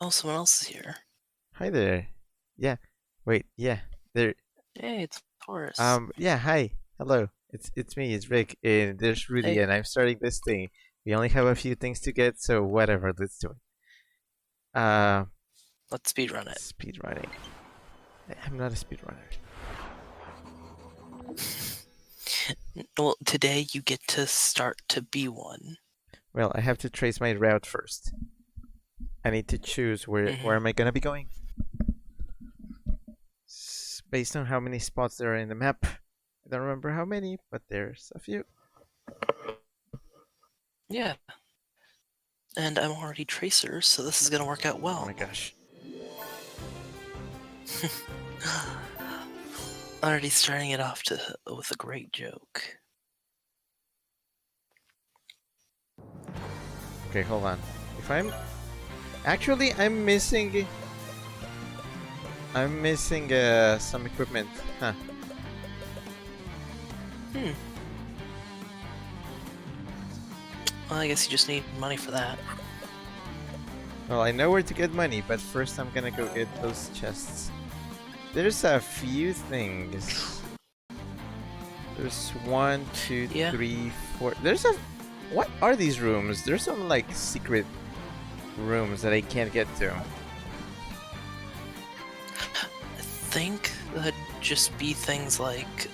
Oh, someone else is here. Hi there. Yeah. Wait, yeah. There Hey, it's Taurus. yeah, hi. Hello. It's me, it's Rick, and there's Rudy, Hey, and I'm starting this thing. We only have a few things to get, so whatever, let's do it. Uh let's speedrun it. speed running. I'm not a speedrunner. Well, today you get to start to be one. Well, I have to trace my route first. I need to choose where hmm am I gonna be going? Based on how many spots there are in the map. I don't remember how many, but there's a few. Yeah, and I'm already Tracer, so this is gonna work out Oh my well. gosh. Already starting it off with a great joke. Okay, hold on. If I'm actually I'm missing some equipment. Huh. Hmm. Well, I guess you just need money for that. Well, I know where to get money, but first I'm gonna go get those chests. There's a few things. There's one, two, Yeah, three, four. There's a. What are these rooms? There's some like secret rooms that I can't get to. I think that'd just be things like,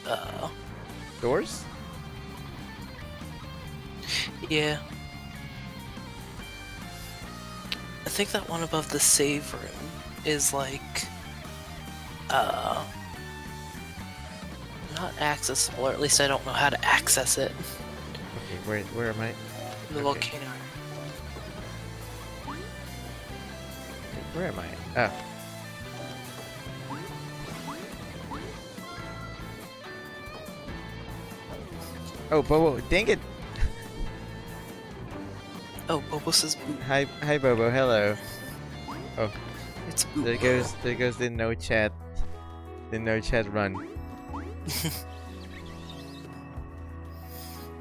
Doors? yeah. I think that one above the save room is like, uh, not accessible, or at least I don't know how to access it. Okay, where am I? The Okay, volcano. where am I? Ah, oh, Bobo, dang it! Oh, Bobo says boop. Hi, Bobo. Hello. Oh, It's boop. there goes the no chat run.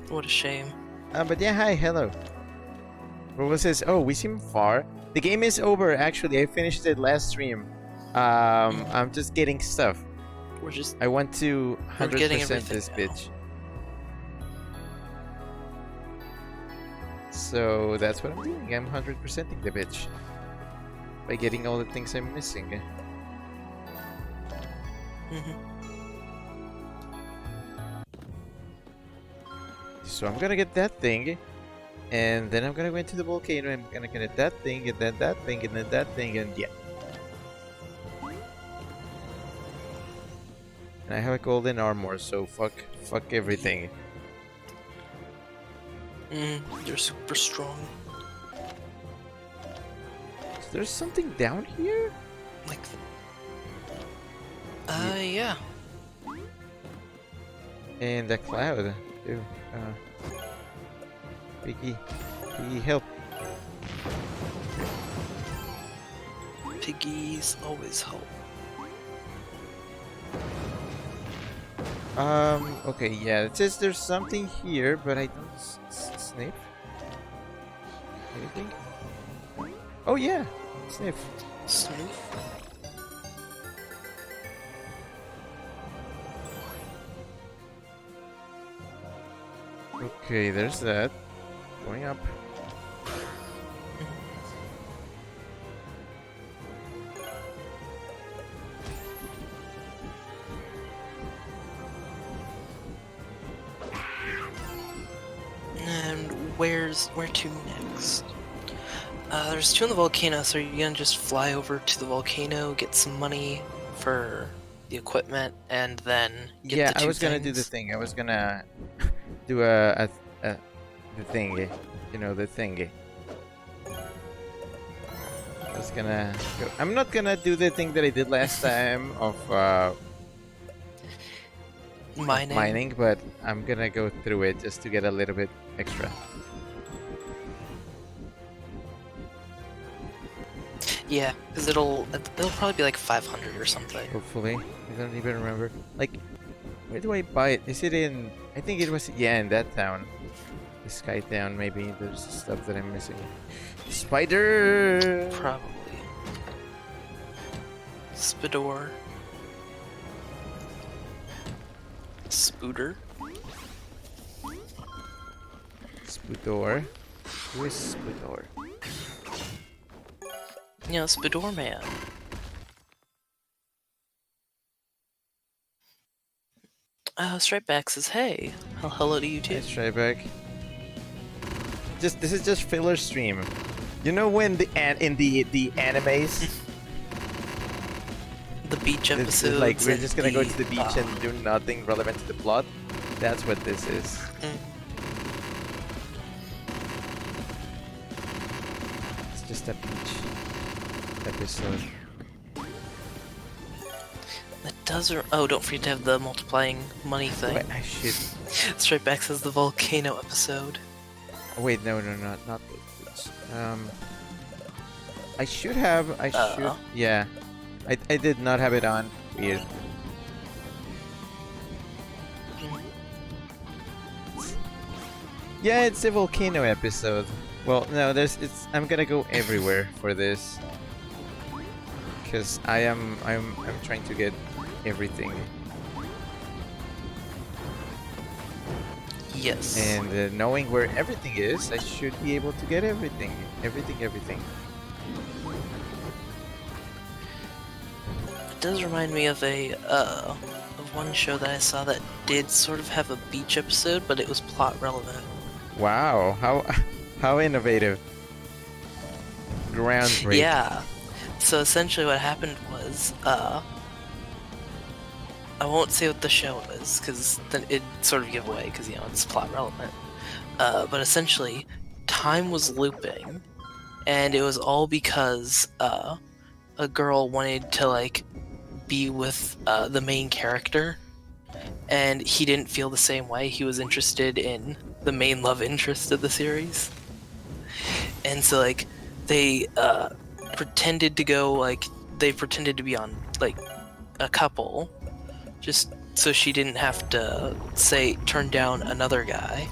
What a shame. But yeah, hi, hello. What was this? Oh, we seem far. The game is over. Actually, I finished it last stream. Mhm. I'm just getting stuff. We're just I want to we're getting 100% everything this now. bitch. So that's what I'm doing. I'm 100%ing the bitch by getting all the things I'm missing. hmm So I'm gonna get that thing, and then I'm gonna go into the volcano. I'm gonna get that thing, and then that thing, and then that thing, and yeah. And I have a golden armor, so fuck everything. You're super strong. So there's something down here? Like, Yeah. yeah. And a cloud, too. Piggy, Piggy, help. Piggies always help. Okay, yeah, it says there's something here, but I don't sniff anything. Oh yeah, sniff. Snoop. Okay, there's that. Going up. And where to next? There's two in the volcano, so you're gonna just fly over to the volcano, get some money for the equipment, and then get Yeah, the I two was gonna do the things. thing. I was gonna do the thing. You know, the thing. I was gonna go. I'm not gonna do the thing that I did last time of Mining. mining, but I'm gonna go through it just to get a little bit extra. Yeah, because it'll probably be like 500 or something. Hopefully. I don't even remember. Like, where do I buy it? Is it in... I think it was... Yeah, in that town. The Sky Town, maybe. There's stuff that I'm missing. Spider. Probably. Spidor. Spooter. Spudor. Who is Spudor? Yeah, Spidor Man. Straight Back says, hey. Well, hello to you too. Nice try back. This is just filler stream. You know when in the animes, The beach it's episodes. like we're and just gonna go to the beach and do nothing relevant to the plot. That's what this is. It's just a beach episode. That does. Oh, don't forget to have the multiplying money thing. Wait, I should. Straight Back says the volcano episode. Oh, wait, no, not those. I should have. I should. Yeah, I did not have it on. Weird. Yeah, it's a volcano episode. Well, no, I'm gonna go everywhere for this, because I'm trying to get everything. Yes. And knowing where everything is, I should be able to get everything. Everything. It does remind me of of one show that I saw that did sort of have a beach episode, but it was plot relevant. Wow, how innovative. Groundbreaking. Yeah. So essentially what happened was, I won't say what the show was, because then it'd sort of give away, because, you know, it's plot relevant. But essentially, time was looping, and it was all because, a girl wanted to, like, be with, the main character, and he didn't feel the same way. He was interested in the main love interest of the series. And so, like, they, pretended to go, like, they pretended to be on, like, a couple, just so she didn't have to turn down another guy.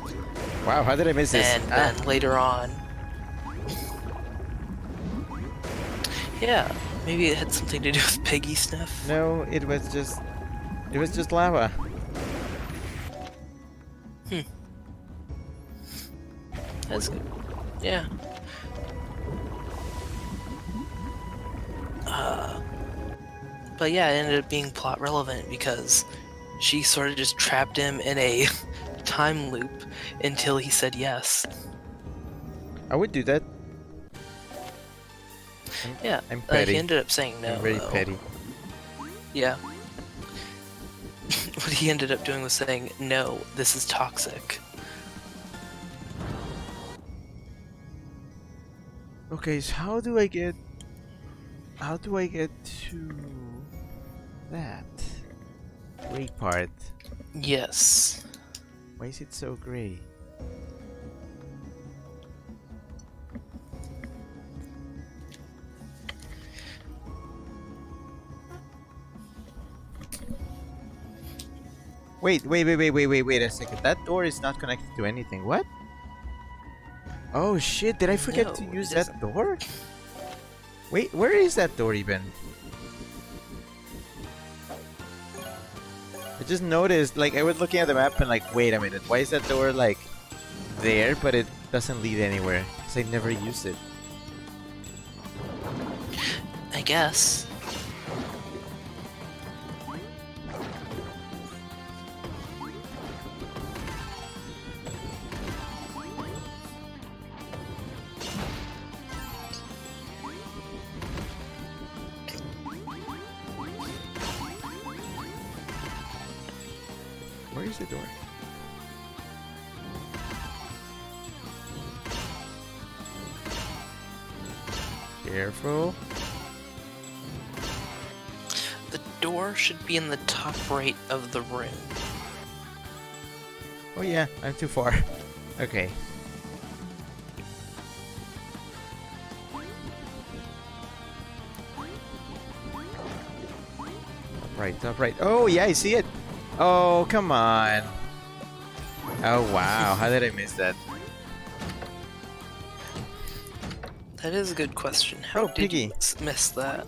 Wow, how did I miss this? And then later on, yeah, maybe it had something to do with Peggy Sniff. No, it was just lava. That's good. Yeah. But yeah, it ended up being plot relevant because she sort of just trapped him in a time loop until he said yes. I would do that. Yeah, I'm petty. he ended up saying no. I'm very though. petty. Yeah. What he ended up doing was saying, no, this is toxic. Okay, so how do I get to that gray part? Yes. Why is it so gray? Wait a second. That door is not connected to anything. What? Oh shit, did I forget No, to it use isn't. that door? Wait, where is that door even? I just noticed, like, I was looking at the map and like, wait a minute, why is that door like there, but it doesn't lead anywhere? Because I never used it. I guess. Where is the door? Careful. The door should be in the top right of the room. Oh yeah, I'm too far. Okay. Top right. Oh yeah, I see it. Oh, come on. Oh wow, how did I miss that? That is a good question. How Oh, did Piggy. you miss that?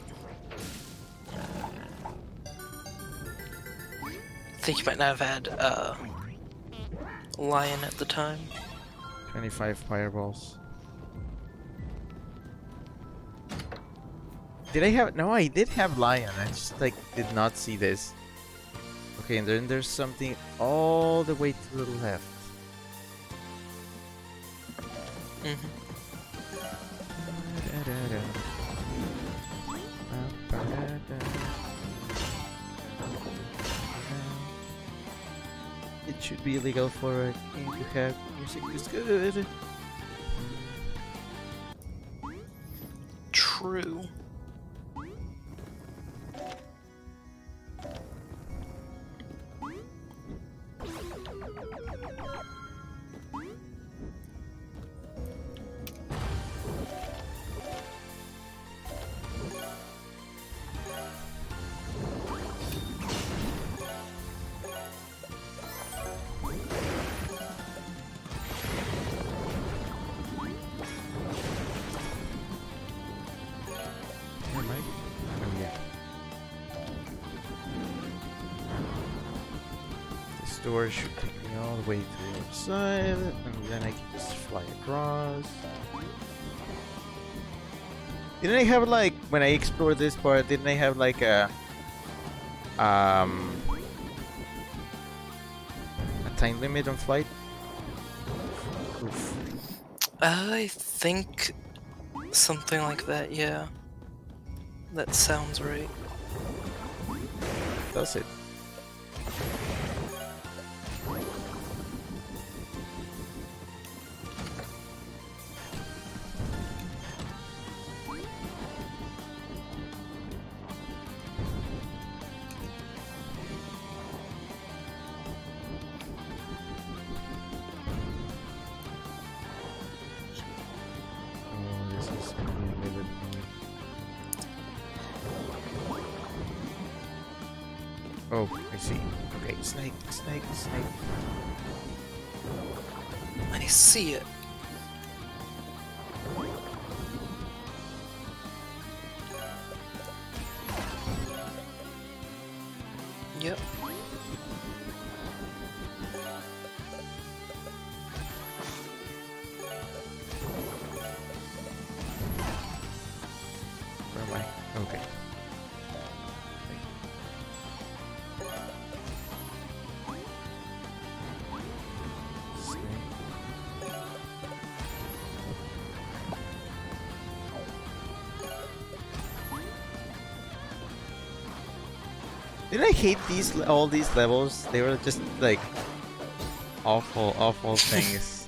I think you might not have had Lion at the time. 25 fireballs. Did I have? No, I did have Lion. I just like did not see this. Okay, and then there's something all the way to the left. Mm-hmm. It should be illegal for a king to have music this good. True. Am I? Oh yeah. This door should take me all the way to the other side, and then I can just fly across. Didn't I have like when I explored this part? Didn't I have like a time limit on flight? Oof. I think something like that, yeah. That sounds right. Does it? Oh, this is gonna be a little bit annoying. Oh, I see. Okay, snake, snake, snake. I see it. Yep. Where am I? Okay. Snake. Didn't I hate all these levels? They were just like awful, awful things.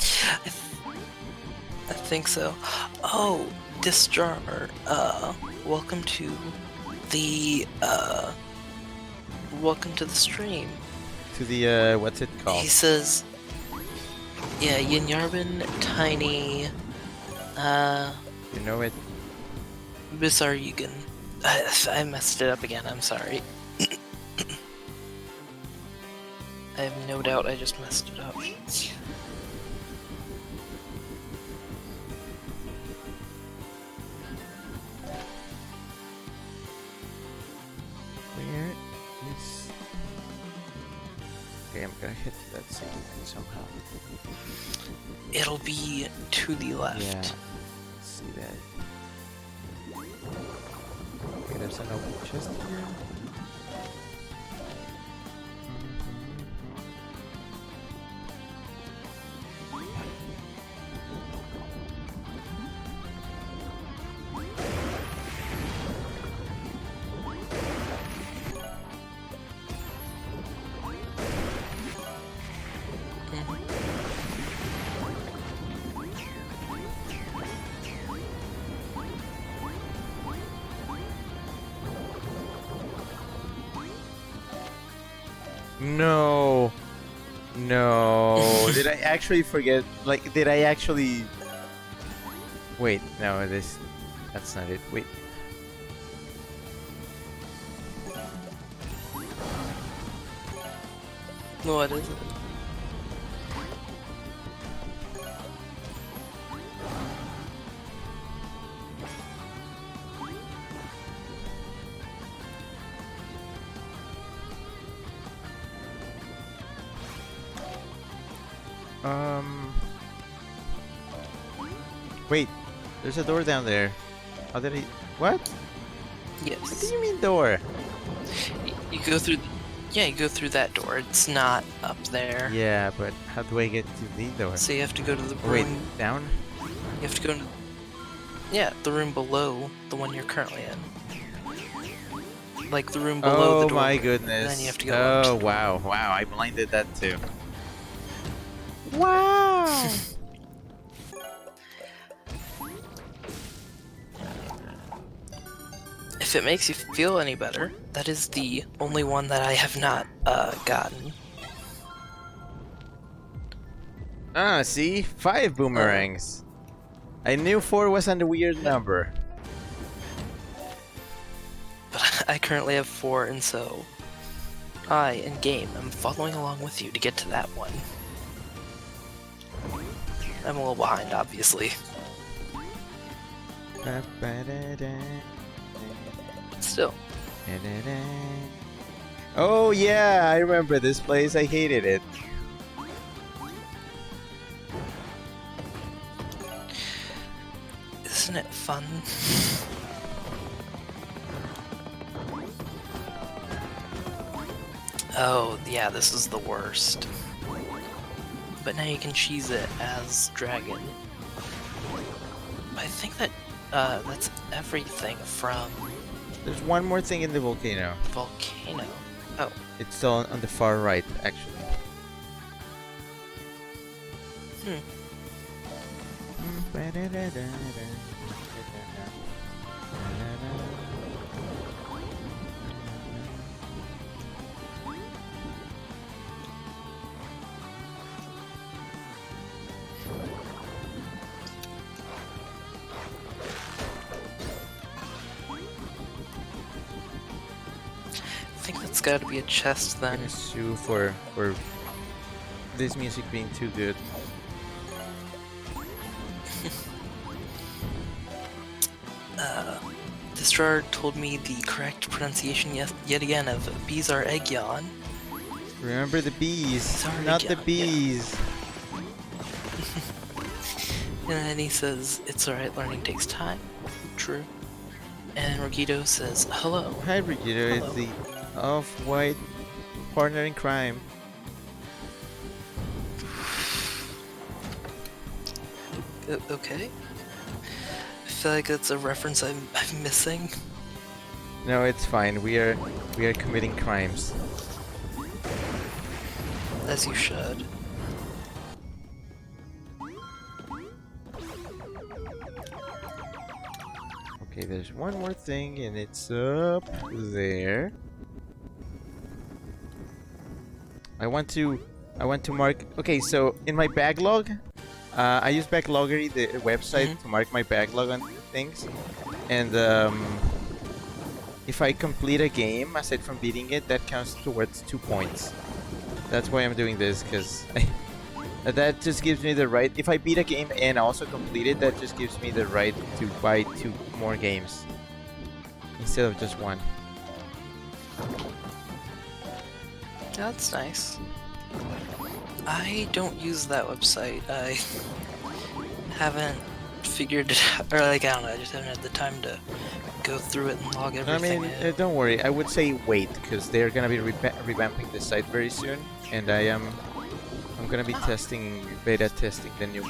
I think so. Oh, Disjarmer, welcome to the stream. To the what's it called? He says, yeah, Yin Yarbin, Tiny, You know it. Bizarre Yugen. I messed it up again, I'm sorry. I have no doubt I just messed it up. Where is? Okay, I'm gonna hit that thing somehow. It'll be to the left. Yeah. Let's see that. Okay, there's an open chest here. No. No. Did I actually forget? Like, did I actually... Wait, no, that's not it. Wait. No, it isn't. Wait, there's a door down there. How did I? What? What do Yes. you mean door? You go through. Yeah, you go through that door. It's not up there. Yeah, but how do I get to the door? So you have to go to the Oh, wait, room. down? You have to go to. Yeah, the room below the one you're currently in. Like the room below the Oh door. my goodness. then you have to go up. Oh wow, wow! I blinded that too. Wow. If it makes you feel any better, that is the only one that I have not gotten. Ah, see, 5 boomerangs. I knew 4 was on the weird number. But I currently have 4, and so I, in game, am following along with you to get to that one. I'm a little behind, obviously. But still. Oh yeah, I remember this place. I hated it. Isn't it fun? Oh, yeah, this is the worst. But now you can cheese it as dragon. I think that that's everything from There's one more thing in the volcano. Volcano. Oh, It's still on the far right, actually. I think that's gotta be a chest I'm then. gonna sue for this music being too good. Destroyer told me the correct pronunciation yet again of Bizarre Egyon. Remember the bees, Sorry, not the yeah. bees. And then he says, it's alright, learning takes time. True. And Rogito says, hello. Hi, Brigitte. Hello. It's the off-white partner in crime. Okay. I feel like that's a reference I'm missing. No, it's fine. We are committing crimes. As you should. Okay, there's one more thing, and it's up there. I want to mark. Okay, so in my backlog, I use Backloggery, the website, to mark my backlog on things, and if I complete a game aside from beating it, that counts towards 2 points. That's why I'm doing this, because that just gives me the right. If I beat a game and also complete it, that just gives me the right to buy 2 more games instead of just 1. That's nice. I don't use that website. I haven't figured it out, or like, I don't know, I just haven't had the time to go through it and log I everything mean, in. don't worry. I would say wait, because they're gonna be revamping the site very soon, and I'm gonna be beta testing the new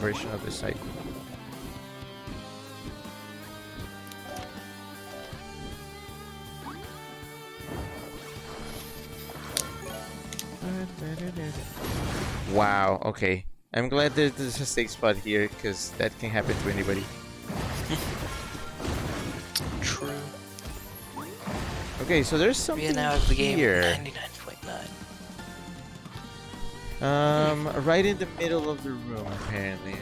version of the site. Wow. Okay. I'm glad there's a safe spot here, because that can happen to anybody. True. Okay, so there's We something now have the game here. 99.9. Right in the middle of the room, apparently.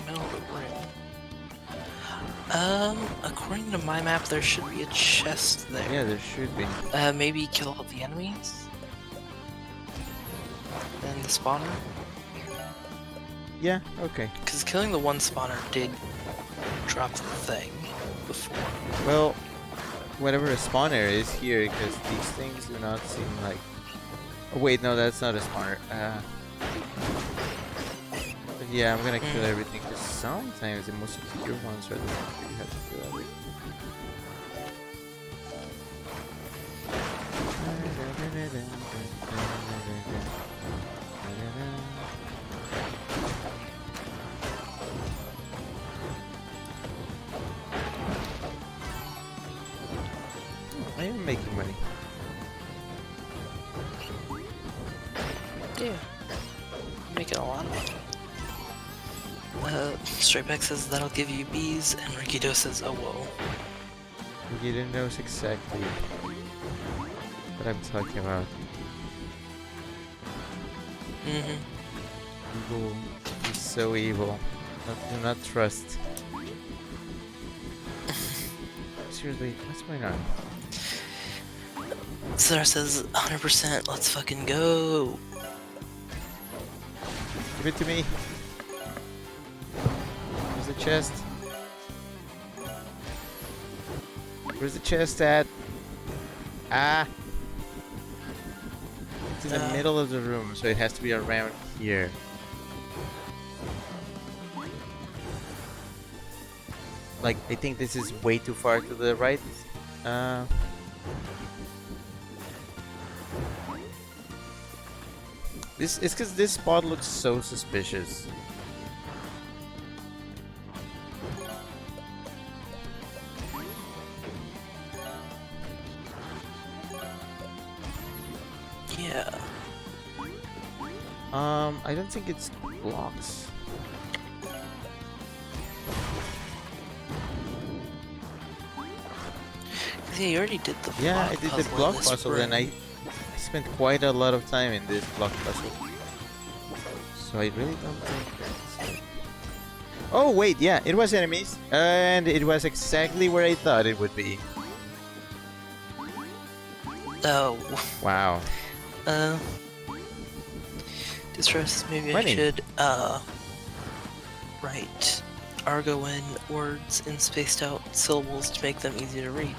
Middle of the room. According to my map, there should be a chest there. Yeah, there should be. Maybe kill all the enemies? Then the spawner? Yeah, okay. Because killing the one spawner did drop the thing before. Well, whatever a spawner is here, because these things do not seem like... Wait, no, that's not a smart. But yeah, I'm gonna kill everything because sometimes the most obscure ones are the ones that you have to kill everything. I am making money. Yeah. Making a lot of money. Strayback says that'll give you bees, and Rikito says, oh whoa. You didn't know exactly what I'm talking about. Evil is so evil. Do not trust. Seriously, what's going on? Sarah says 100%, let's fucking go. Give it to me. Where's the chest? Where's the chest at? Ah! It's in the middle of the room, so it has to be around here. Like, I think this is way too far to the right. This is because this spot looks so suspicious. Yeah. I don't think it's blocks. Yeah, you already did the Yeah, block I did the puzzle in block this puzzle, and room. I spent quite a lot of time in this block puzzle. So I really don't think that's... Oh wait, yeah, it was enemies, and it was exactly where I thought it would be. Oh. Wow. Distress, maybe Money. I should, write Argoan words in spaced out syllables to make them easy to read.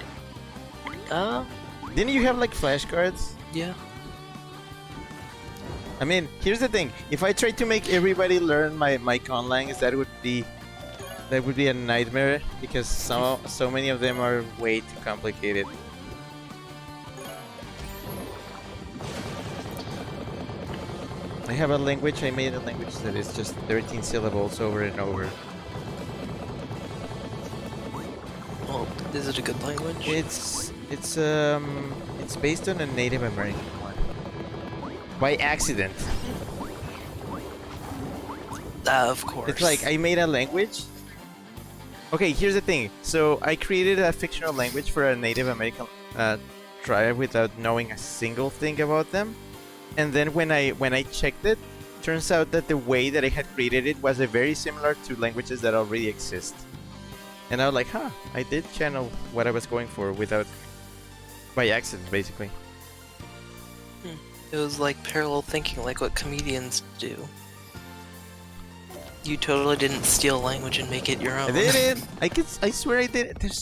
Didn't you have like flashcards? Yeah. I mean, here's the thing. If I tried to make everybody learn my conlangs, that would be a nightmare because so many of them are way too complicated. I have a language. I made a language that is just 13 syllables over and over. Well, is it a good language? It's based on a Native American one. By accident. Of course. It's like I made a language. Okay, here's the thing. So I created a fictional language for a Native American tribe without knowing a single thing about them. And then when I checked it, turns out that the way that I had created it was very similar to languages that already exist. And I was like, huh, I did channel what I was going for by accident, basically. It was like parallel thinking, like what comedians do. You totally didn't steal language and make it your own. I did it! I swear I did it. There's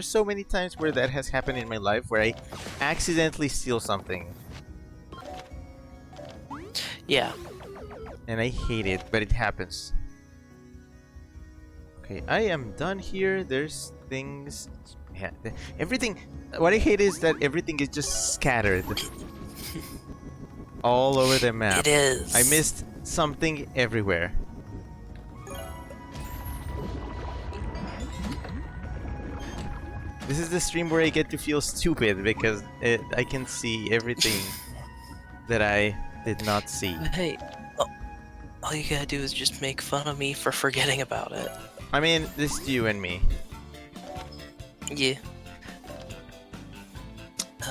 so many times where that has happened in my life where I accidentally steal something. Yeah. And I hate it, but it happens. Okay, I am done here. There's things... Yeah, everything... What I hate is that everything is just scattered. All over the map. It is. I missed something everywhere. This is the stream where I get to feel stupid because I can see everything that I did not see. Hey, all you gotta do is just make fun of me for forgetting about it. I mean, this is you and me. Yeah.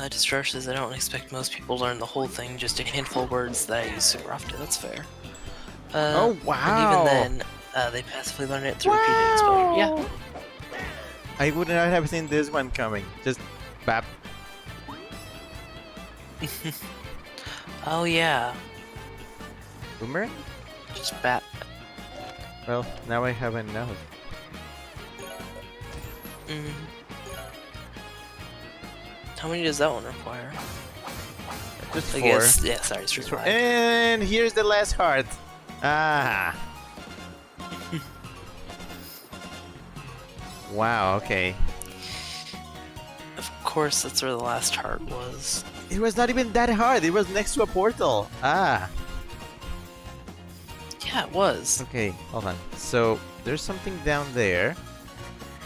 Discharge says I don't expect most people to learn the whole thing, just a handful of words that I use super often. That's fair. Oh wow! And even then, they passively learn it through repeated exposure. Yeah. I would not have seen this one coming. Just bap. Oh yeah. Boomerang? Just bap. Well, now I have enough. How many does that one require? Just I 4. guess, yeah, sorry, Street Just 4. Five. And here's the last heart. Ah. Wow, okay. Of course, that's where the last heart was. It was not even that hard. It was next to a portal. Ah. Yeah, it was. Okay, hold on. So there's something down there.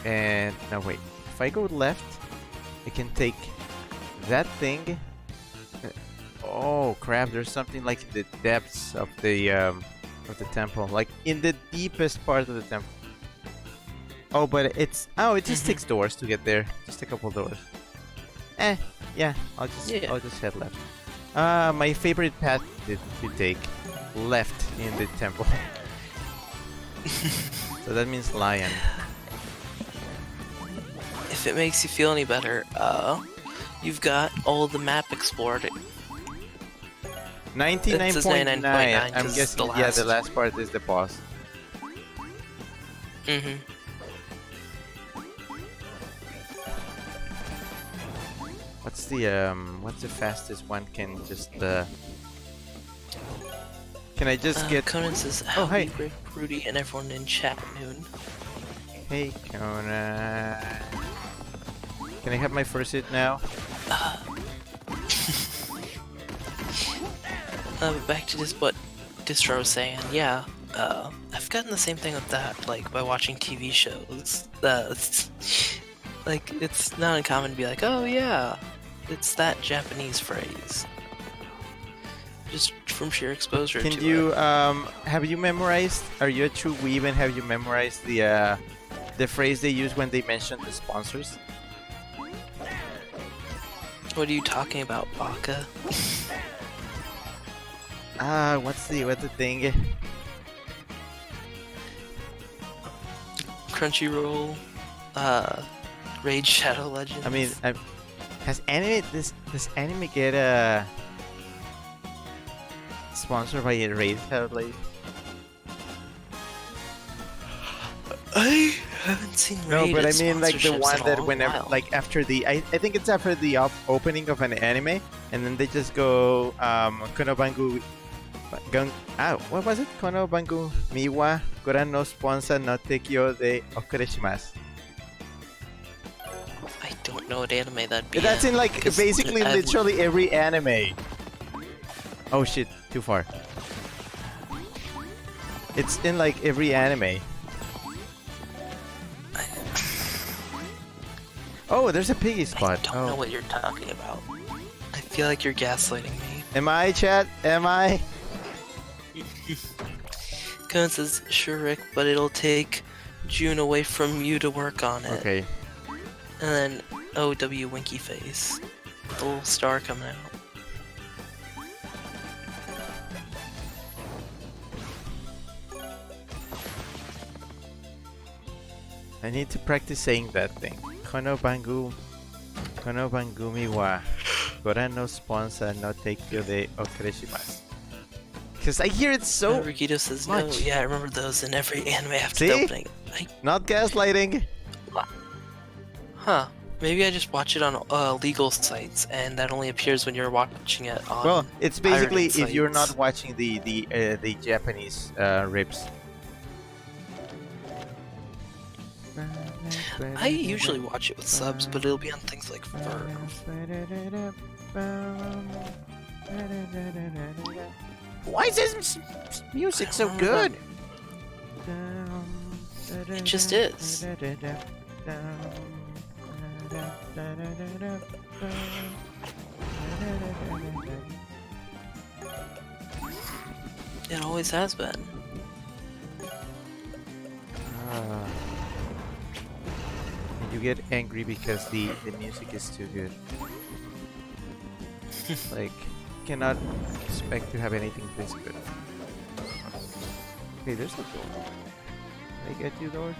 And now wait. If I go left, I can take that thing. Oh crap! There's something like in the depths of the temple, like in the deepest part of the temple. Oh, but it just takes doors to get there. Just a couple doors. Yeah. I'll just head left. My favorite path is to take left in the temple. So that means lion. If it makes you feel any better, you've got all the map explored. 99.9. 99.9 I'm 'cause guessing, the yeah, the last- last part is the boss. Mm-hmm. What's the fastest one can just Can I just get Conan says, Oh, howdy, hey. Rick, Rudy, and everyone in chat noon. Hey Conan. Can I have my first hit now? Back to this, what Distro was saying, yeah, I've gotten the same thing with that, like, by watching TV shows. Like, it's not uncommon to be like, oh yeah, it's that Japanese phrase. Just from sheer exposure Can to you it. have you memorized? Are you a true weeb and have you memorized the phrase they use when they mention the sponsors? What are you talking about, Baka? What's the thing? Crunchyroll, Raid Shadow Legends. I mean, does anime get sponsored by a Raid Shadow Legends? I haven't seen No, Raid but I at mean like the sponsorships one in a that long whenever while. like after the I think it's after the opening of an anime and then they just go Konobangu what was it? Konobangu Miwa Goran no sponsor no tekyo de okurashimasu. I don't know what anime that'd be. That's in like 'cause basically I've- literally every anime. Oh shit, too far. It's in like every anime. Oh, there's a piggy I spot. don't Oh. know what you're talking about. I feel like you're gaslighting me. Am I, chat? Am I? Cohen says, sure, Rick, but it'll take June away from you to work on it. Okay. And then OW Winky Face. The little star coming out. I need to practice saying that thing. Konobangu mi wa Goran no sponsor no tekyo de okurashimasu. Because I hear it so Rikido says, much. no, yeah, I remember those in every anime after See? the opening. not gaslighting. Huh. Maybe I just watch it on legal sites, and that only appears when you're watching it on. Well, it's basically pirated if you're sites. not watching the Japanese rips. I usually watch it with subs, but it'll be on things like Verve. Why is this music so I don't good? It just is. It always has been. You get angry because the music is too good. Like, cannot expect to have anything this good. Okay, there's a door. Can I get you door?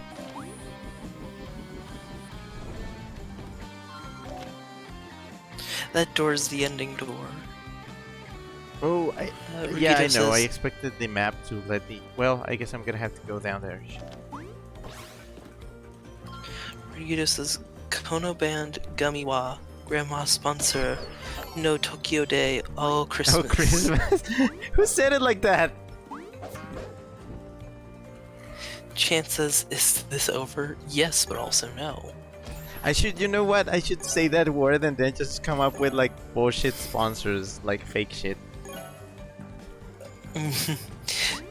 That door's the ending door. Oh, Rikito yeah, I know. says, I expected the map to let me. Well, I guess I'm gonna have to go down there. Rikito says, Kono Band Gummiwa, Grandma sponsor, no Tokyo Day. Oh, Christmas. Oh, Christmas. Who said it like that? Chances, is this over? Yes, but also no. I should, you know what? I should say that word and then just come up with like bullshit sponsors, like fake shit.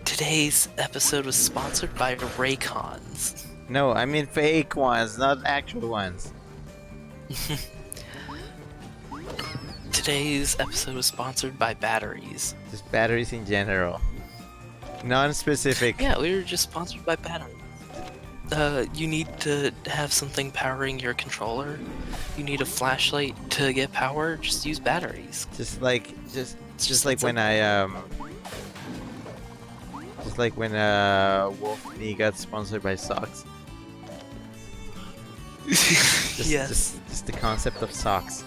Today's episode was sponsored by Raycons. No, I mean fake ones, not actual ones. Today's episode was sponsored by batteries. Just batteries in general. Non-specific. Yeah, we were just sponsored by batteries. You need to have something powering your controller. You need a flashlight to get power. Just use batteries. Just like when I Wolf Knee got sponsored by socks. Yes. Just the concept of socks.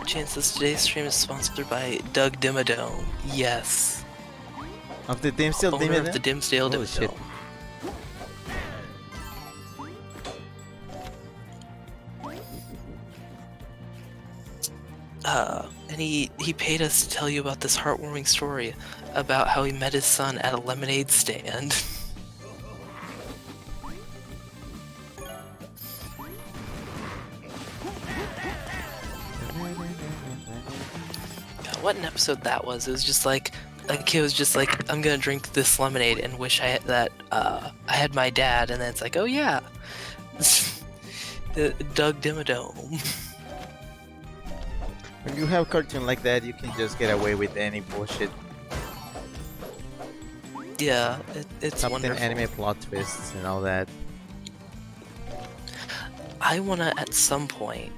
Chances, today's stream is sponsored by Doug Dimmadome. Yes. Of the Dimsdale Owner Dimmadome? of the Dimsdale Holy shit. Dimmadome. And he paid us to tell you about this heartwarming story about how he met his son at a lemonade stand. God, what an episode that was. It was just like a kid was just like, I'm gonna drink this lemonade and wish I had my dad, and then it's like, oh yeah, Doug Dimmadome. When you have cartoon like that, you can just get away with any bullshit. Yeah, it's Something wonderful. anime plot twists and all that. I wanna at some point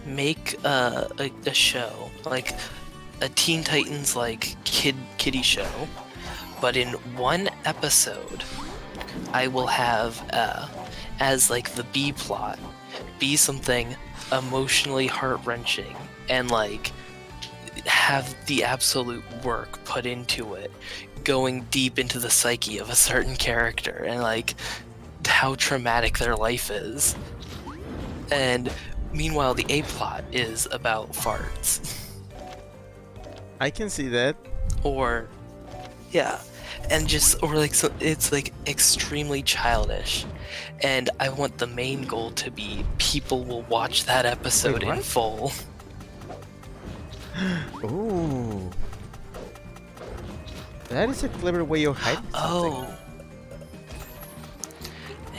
make a show like a Teen Titans like kiddie show, but in one episode I will have as like the B plot be something emotionally heart-wrenching and like have the absolute work put into it, going deep into the psyche of a certain character and like how traumatic their life is. And meanwhile the A plot is about farts. I can see that. Or yeah, and just or like so it's like extremely childish, and I want the main goal to be people will watch that episode Wait, in what? full. Ooh. That is a clever way of hiding something. Oh,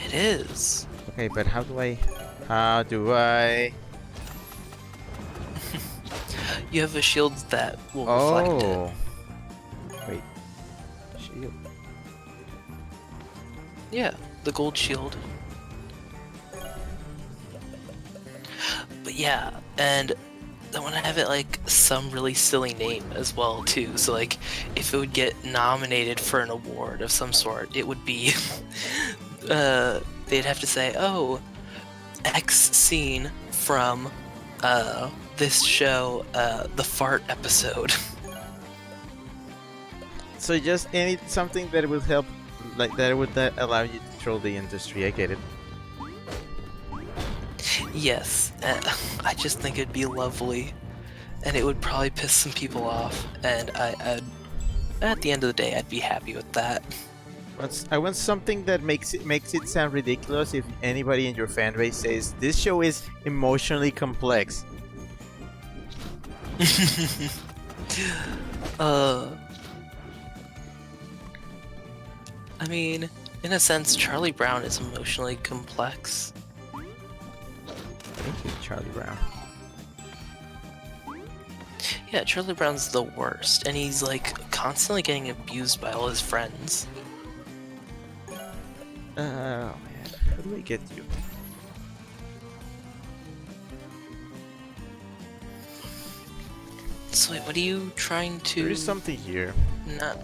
it is. Okay, but how do I... You have a shield that will reflect it. Oh. Wait. Shield. Yeah, the gold shield. But yeah, and I want to have it like some really silly name as well too. So like, if it would get nominated for an award of some sort, it would be, they'd have to say, oh, X scene from, this show, the fart episode. So just something that would help, like that would allow you to control the industry. I get it. Yes, I just think it'd be lovely, and it would probably piss some people off, and I'd at the end of the day, I'd be happy with that. I want something that makes it sound ridiculous if anybody in your fan base says this show is emotionally complex. I mean, in a sense, Charlie Brown is emotionally complex. Thank you, Charlie Brown. Yeah, Charlie Brown's the worst, and he's like constantly getting abused by all his friends. Oh man, how do I get you? So wait, what are you trying to... There is something here. Not...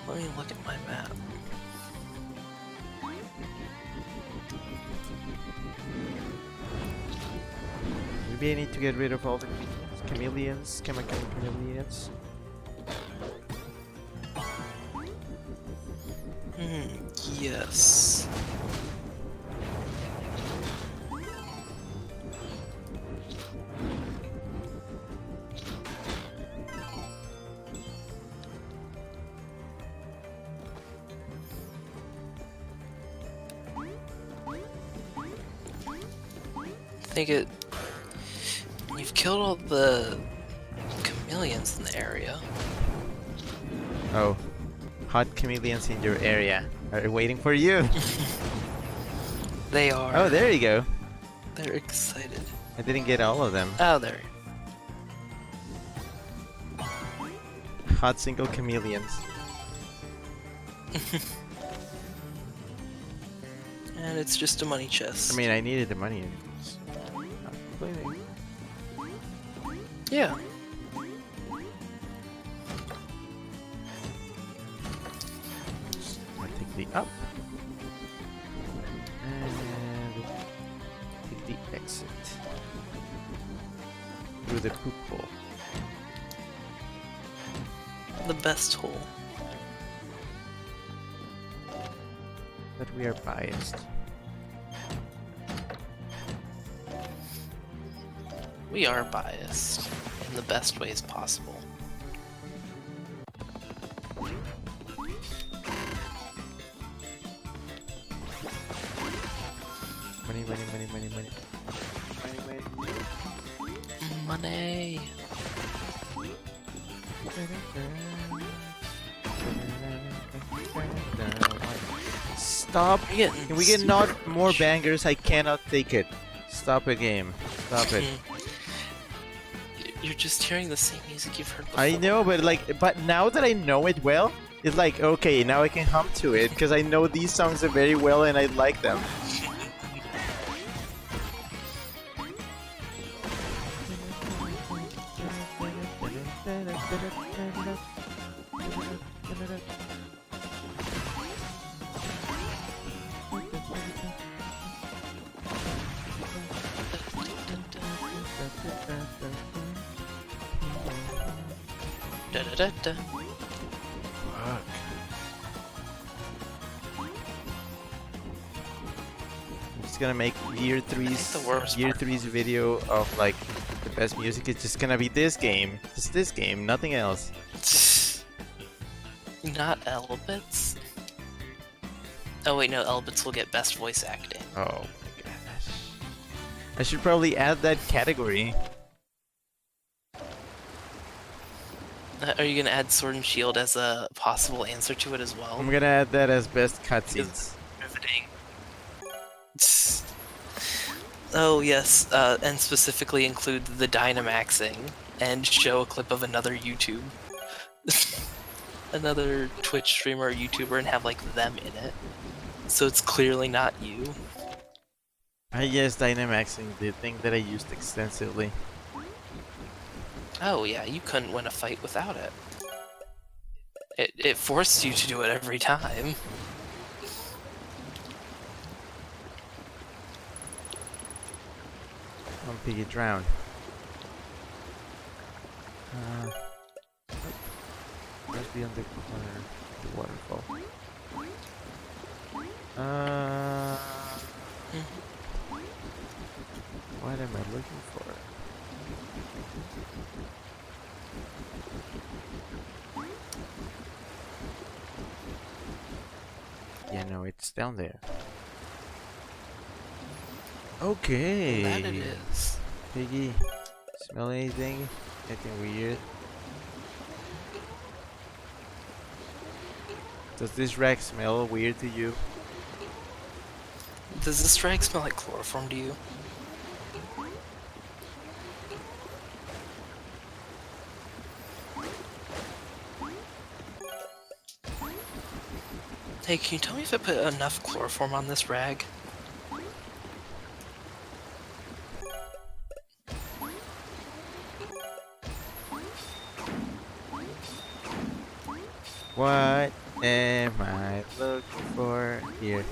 let me look at my map. Maybe I need to get rid of all the chameleons, chemical chameleons. yes. You've killed all the chameleons in the area. Oh, hot chameleons in your area are waiting for you. They are. Oh, there you go. They're excited. I didn't get all of them. Oh, there. Hot single chameleons. And it's just a money chest. I mean, I needed the money. Not complaining. Yeah. I take the up. And take the exit. Through the poop hole. The best hole. But we are biased. We are biased in the best ways possible. Money, money, money, money, money. Money, money. Money. Stop! You're getting Can we get super not more rich. bangers? I cannot take it. Stop it, game. Stop it. You're just hearing the same music you've heard before. I know, but now that I know it well, it's like, okay, now I can hum to it because I know these songs are very well and I like them. Da da da da. Fuck. I'm just gonna make year three's the worst year part. three's video of like the best music. It's just gonna be this game, just this game, nothing else. Not Elbits? Oh wait, no, Elbits will get best voice acting. Oh my gosh. I should probably add that category. Are you gonna add Sword and Shield as a possible answer to it as well? I'm gonna add that as best cutscenes. Riveting. Oh yes, and specifically include the Dynamaxing and show a clip of another YouTube. Another Twitch streamer or YouTuber and have like them in it. So it's clearly not you. Yes, Dynamaxing, the thing that I used extensively. Oh yeah, you couldn't win a fight without it. It forced you to do it every time. One piggy drowned. Must be on the corner of the waterfall. What am I looking for? Yeah, no, it's down there. Okay. That it is. Piggy, smell anything? Anything weird? Does this rack smell weird to you? Does this drag smell like chloroform to you? Hey, can you tell me if I put enough chloroform on this rag? What am I looking for here?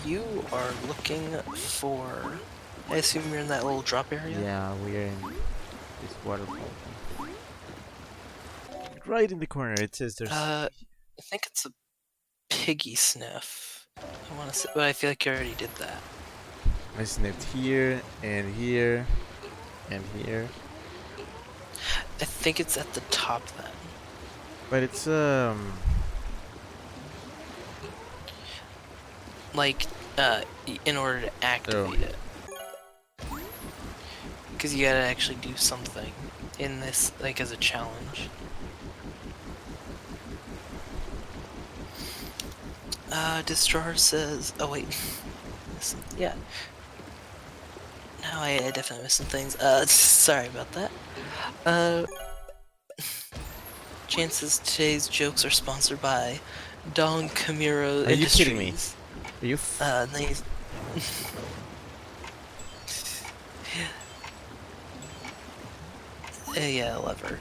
You are looking for... I assume you're in that little drop area? Yeah, we're in this waterfall. right in the corner. It says there's. I think it's a piggy sniff. I want to say, but I feel like you already did that. I sniffed here and here and here. I think it's at the top then. But it's Like, in order to activate it. Because you gotta actually do something in this, like, as a challenge. Destroyer says, oh wait, yeah. No, I definitely missed some things. Sorry about that. Chances today's jokes are sponsored by Don Camiro Are you Industries. kidding me? Are you? Nice. Yeah, lever.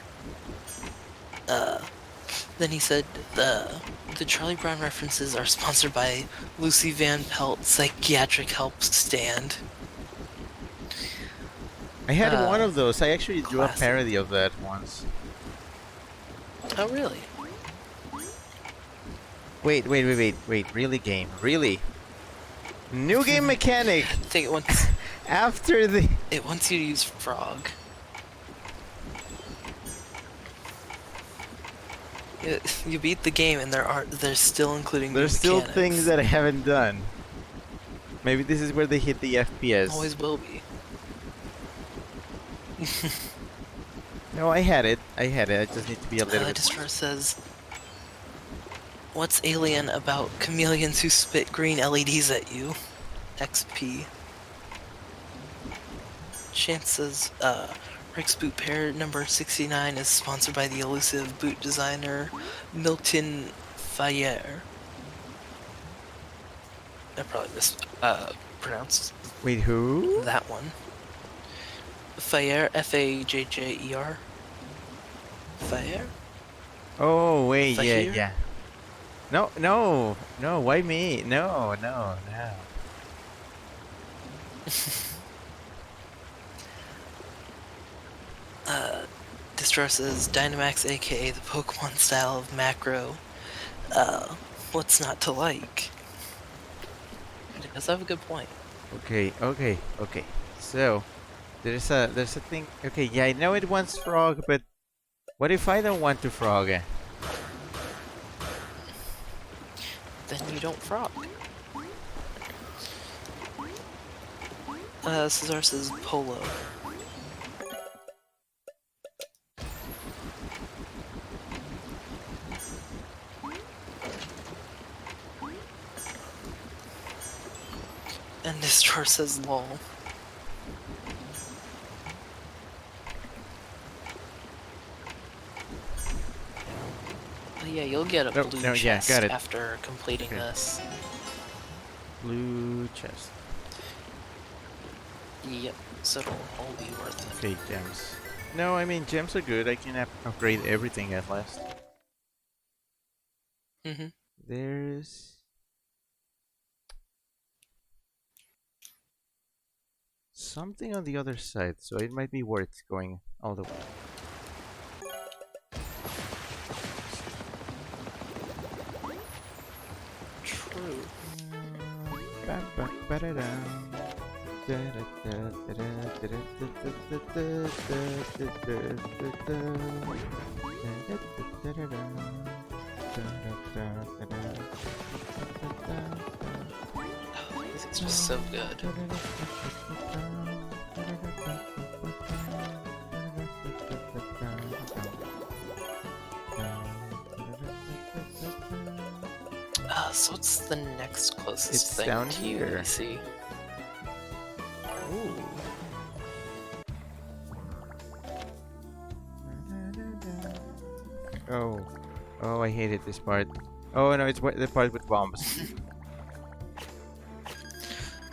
Then he said, the Charlie Brown references are sponsored by Lucy Van Pelt Psychiatric Help Stand. I had one of those. I actually drew classic. a parody of that once. Oh, really? Wait. Really, game? Really? New game mechanic I think it wants, after the. it wants you to use frog. You beat the game and they're still including There's new still mechanics. things that I haven't done. Maybe this is where they hit the FPS. Always will be. No, I had it. I just need to be a little bit. Destroyer says, what's alien about chameleons who spit green LEDs at you? XP. Chances, Rick's boot pair number 69 is sponsored by the elusive boot designer Milton Fayer. I probably mispronounced Wait, who? that one. Fayer, F-A-J-J-E-R. Fayer? Oh wait, Fahir? yeah. No. Why me? No. Destroyer says Dynamax, aka the Pokemon style of macro. What's not to like? It does have a good point. Okay. So, there's a thing. Okay, yeah, I know it wants frog, but what if I don't want to frog? Then you don't frog. Cesar says polo. And Destroyer says lol. But yeah, you'll get a blue no, yeah, chest got it. after completing Okay. this. Blue chest. Yep, so it'll all be worth it. Okay, gems. No, I mean gems are good. I can upgrade everything at last. Mm-hmm. There's something on the other side, so it might be worth going all the way. True. It's just so good. So what's the next closest It's thing down to you here. that you see? Ooh. Oh, I hated this part. Oh no, it's the part with bombs.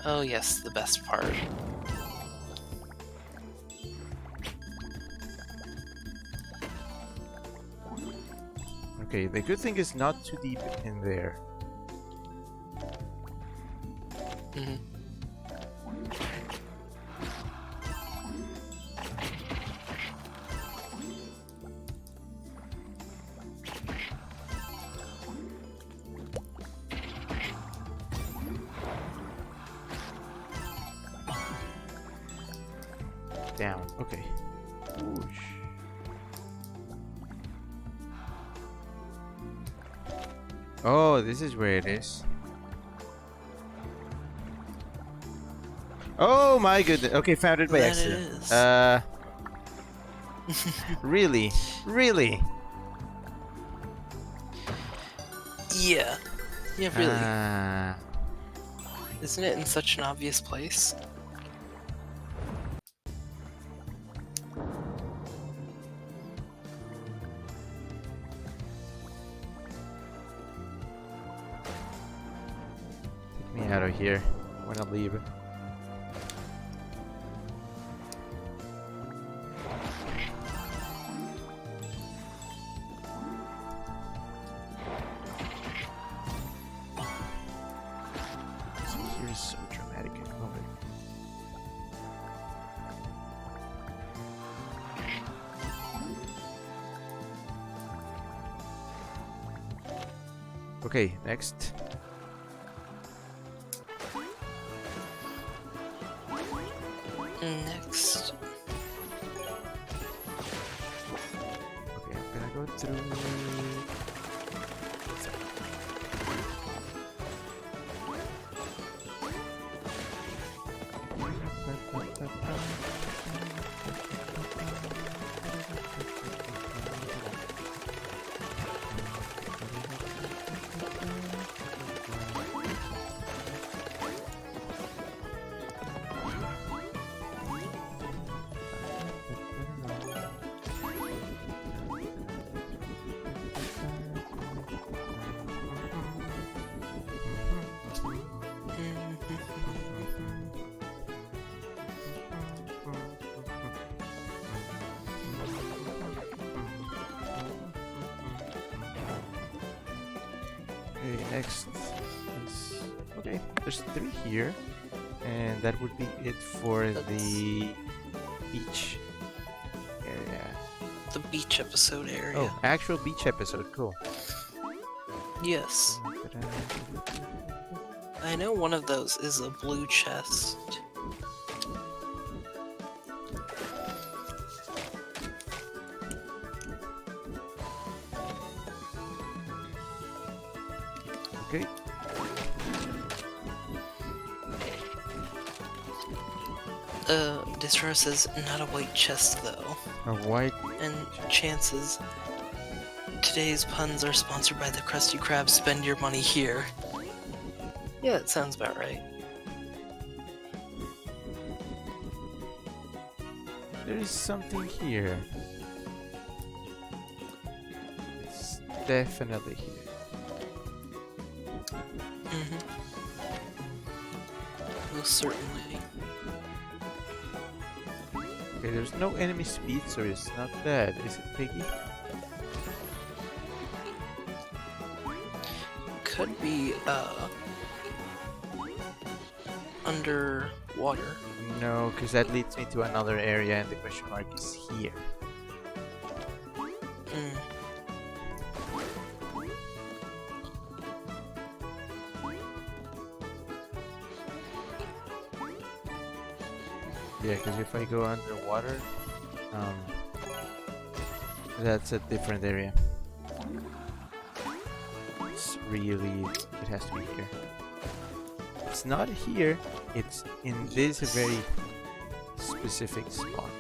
Oh yes, the best part. Okay, the good thing is not too deep in there. Mm-hmm. Okay. Whoosh. Oh, this is where it is. Oh my goodness. Okay, found it by That accident. it is. Really? Really? Yeah. Yeah, really. Ah. Isn't it in such an obvious place? Take me out of here. I wanna leave. Here is so dramatic. I love it. Okay, next. Next. Okay, I'm gonna go through. Okay, next is okay. There's 3 here, and that would be it for the beach area. The beach episode area. Oh, actual beach episode. Cool. Yes. I know one of those is a blue chest. Okay. Disro says not a white chest though. A white. And chances. Today's puns are sponsored by the Krusty Krab. Spend your money here. Yeah, that sounds about right. There's something here. It's definitely here. Most certainly. Okay, there's no enemy speed, so it's not that. Is it Piggy? Could be, underwater. No, because that leads me to another area, and the question mark is here. Mm. Yeah, because if I go underwater, that's a different area. It's really, it has to be here. It's not here, it's in this very specific spot.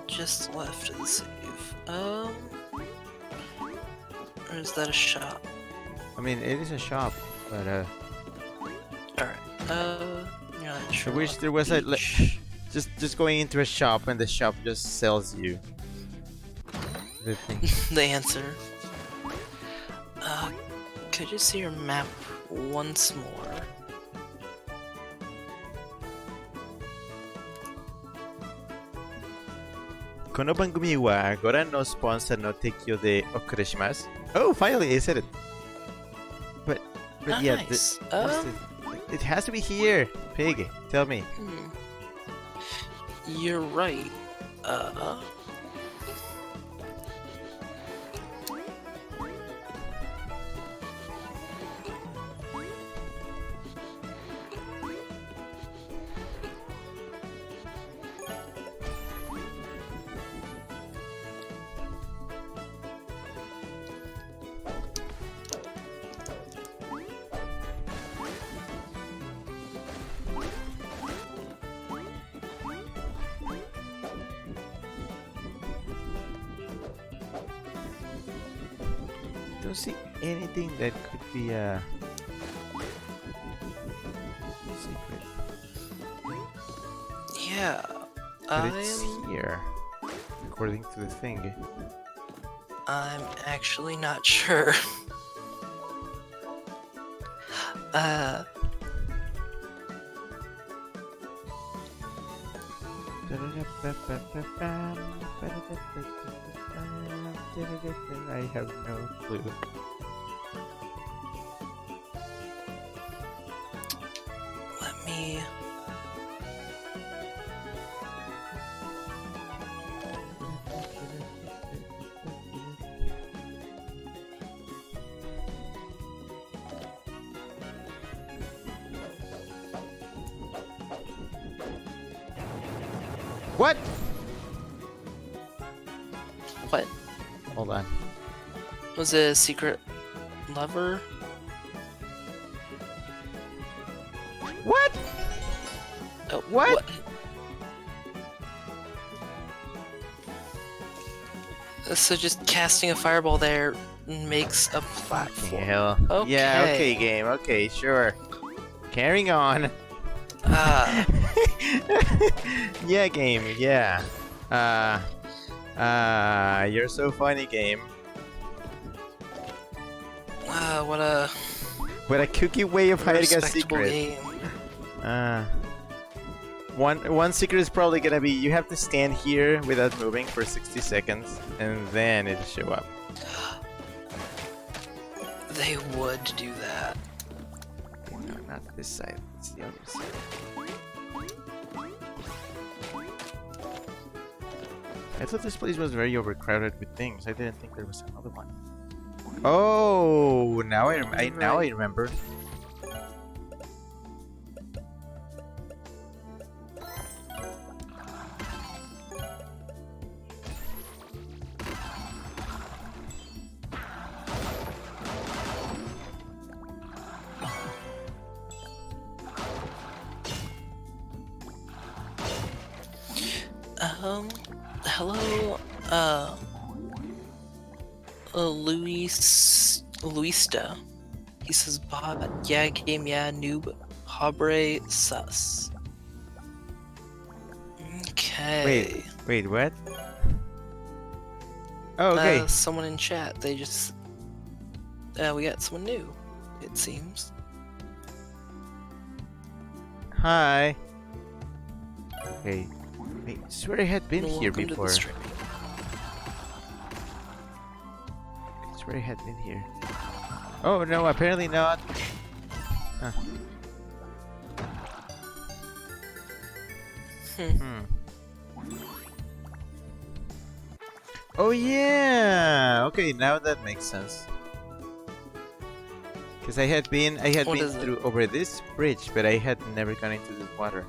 Just left of the save. Or is that a shop? I mean, it is a shop, but Alright. You're not I sure. wish there was a just going into a shop and the shop just sells you the thing. The answer. Could you see your map once more? Kono bangumi wa goran no sponsor no tekyo de okurashimasu. Oh, finally, I said it. But yeah, Nice. it has to be here. Pig, tell me. You're right. don't see anything that could be a secret. Yeah, But it's here, according to the thing. I'm actually not sure. I have no clue. Let me... What? What? Hold on. Was it a secret lever? What? Oh, What? So just casting a fireball there makes a platform. Hell. Okay. Yeah, okay, game. Okay, sure. Carrying on. Yeah, game. Yeah. You're so funny, game. What a What a kooky way of hiding a respectable secret. game. One secret is probably gonna be you have to stand here without moving for 60 seconds, and then it'll show up. They would do that. No, not this side. It's the other side. I thought this place was very overcrowded with things. I didn't think there was another one. Oh, now I remember. Hello, Luista. He says, Bob, yeah, game, yeah, noob, Habre, sus. Okay. Wait, what? Oh, okay. Someone in chat, they just... we got someone new, it seems. Hi. Okay. I swear I had been here Welcome to the before. stream. I swear I had been here. Oh no, apparently not. Huh. Oh yeah. Okay, now that makes sense. Because I had been through over this bridge, but I had never gone into the water.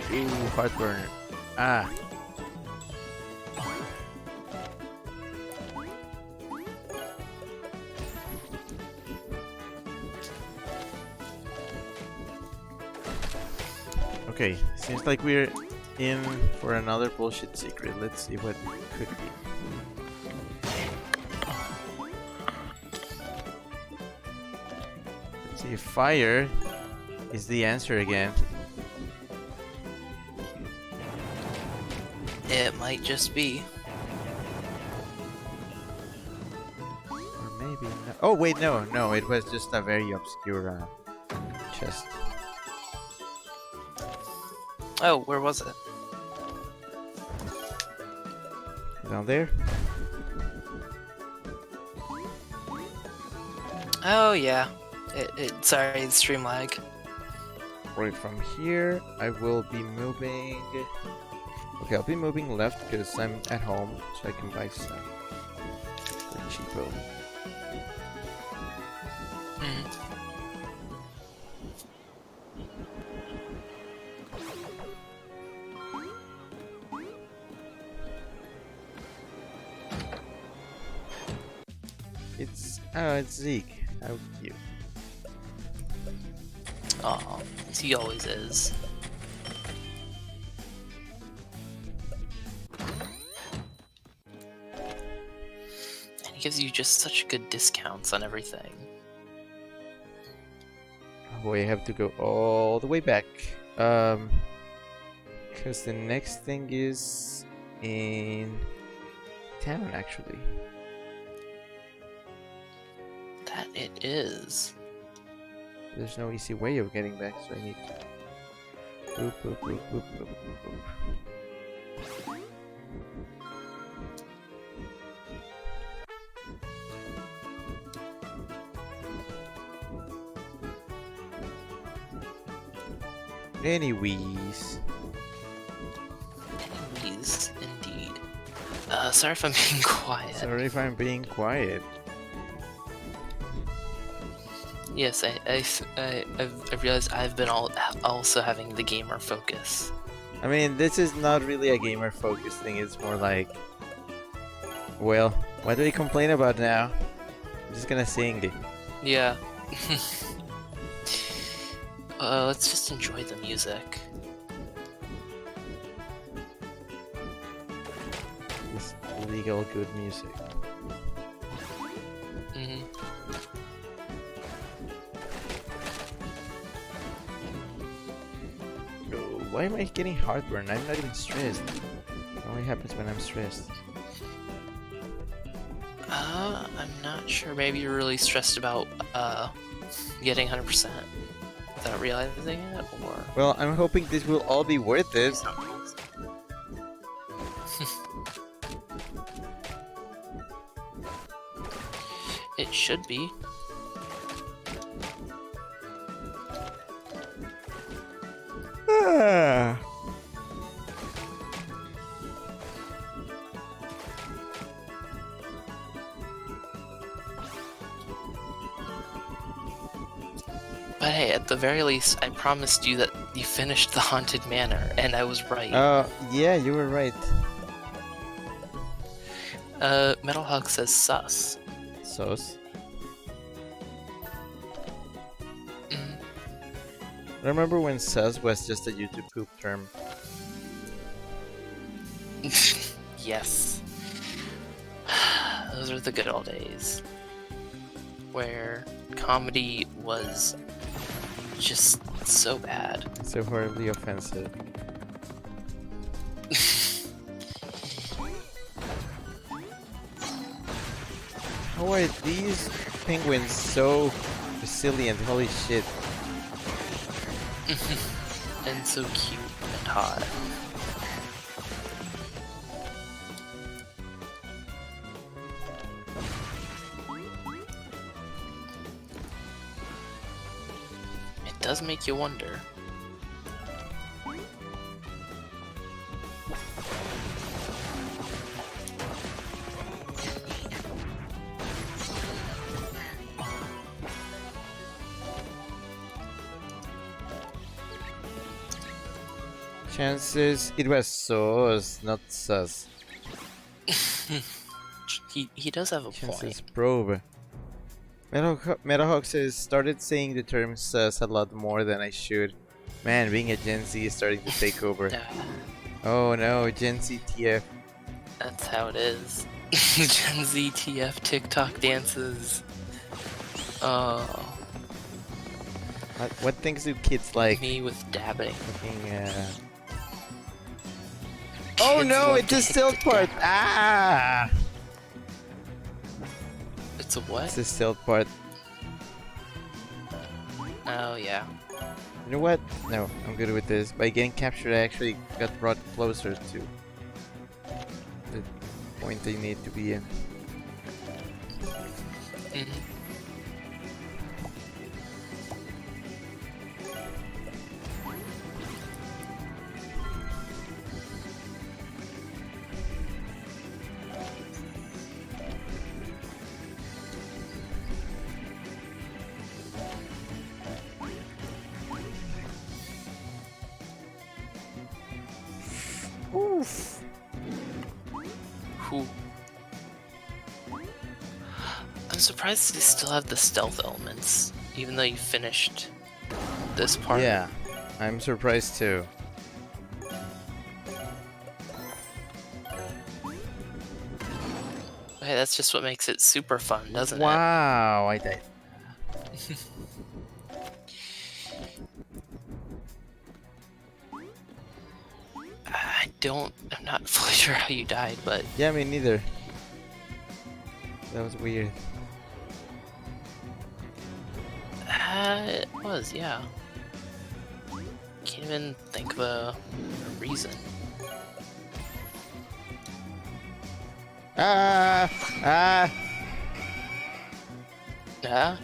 Ooh, heartburn. Ah. Okay, seems like we're in for another bullshit secret. Let's see what it could be. Let's see if fire is the answer again. It might just be. Or maybe no. Oh wait, no, it was just a very obscure chest. Oh, where was it? Down there? Oh yeah. Sorry, it's stream lag. Right from here, I will be moving. Okay, I'll be moving left because I'm at home, so I can buy stuff for cheapo. Oh, it's Zeke. How cute. Aw, he always is. And he gives you just such good discounts on everything. Oh, I have to go all the way back. Because the next thing is in town, actually. That it is. There's no easy way of getting back, so I need to. Boop, boop, boop, boop, boop, boop, boop. Anyways. Anyways, indeed. Sorry if I'm being quiet. Sorry if I'm being quiet. Yes, I've realized I've been also having the gamer focus. I mean, this is not really a gamer focus thing, it's more like, well, what do we complain about now? I'm just gonna sing. Yeah. Let's just enjoy the music. This legal good music. Mm-hmm. Why am I getting heartburn? I'm not even stressed. It only happens when I'm stressed. I'm not sure. Maybe you're really stressed about getting 100% without realizing it, or Well, I'm hoping this will all be worth it. It should be. Ah. But hey, at the very least, I promised you that you finished the Haunted Manor, and I was right. Yeah, you were right. Metal Hug says sus. Sauce. Mm. Remember when sus was just a YouTube poop term? Yes. Those are the good old days. Where comedy was just so bad. So horribly offensive. How are these penguins so resilient? Holy shit. And so cute and hot. It does make you wonder. Chances it was sauce, not sus. He does have a Chances point. probe. Metahawk says, started saying the term sus a lot more than I should. Man, being a Gen Z is starting to take over. Oh no, Gen Z TF. That's how it is. Gen Z TF TikTok dances. Oh, What things do kids like? me with dabbing. Fucking, Oh Kids no, love it's to a hit stealth the part! dab. Ah! It's a what? It's a stealth part. Oh yeah. You know what? No, I'm good with this. By getting captured, I actually got brought closer to the point they need to be in. Mhm. Oof. Who? I'm surprised they still have the stealth elements, even though you finished this part. Yeah, I'm surprised too. Hey, that's just what makes it super fun, doesn't it? Wow, I died. I'm not fully sure how you died, but Yeah, me neither. That was weird. it was, yeah. Can't even think of a reason. Ah! Ah! Yeah?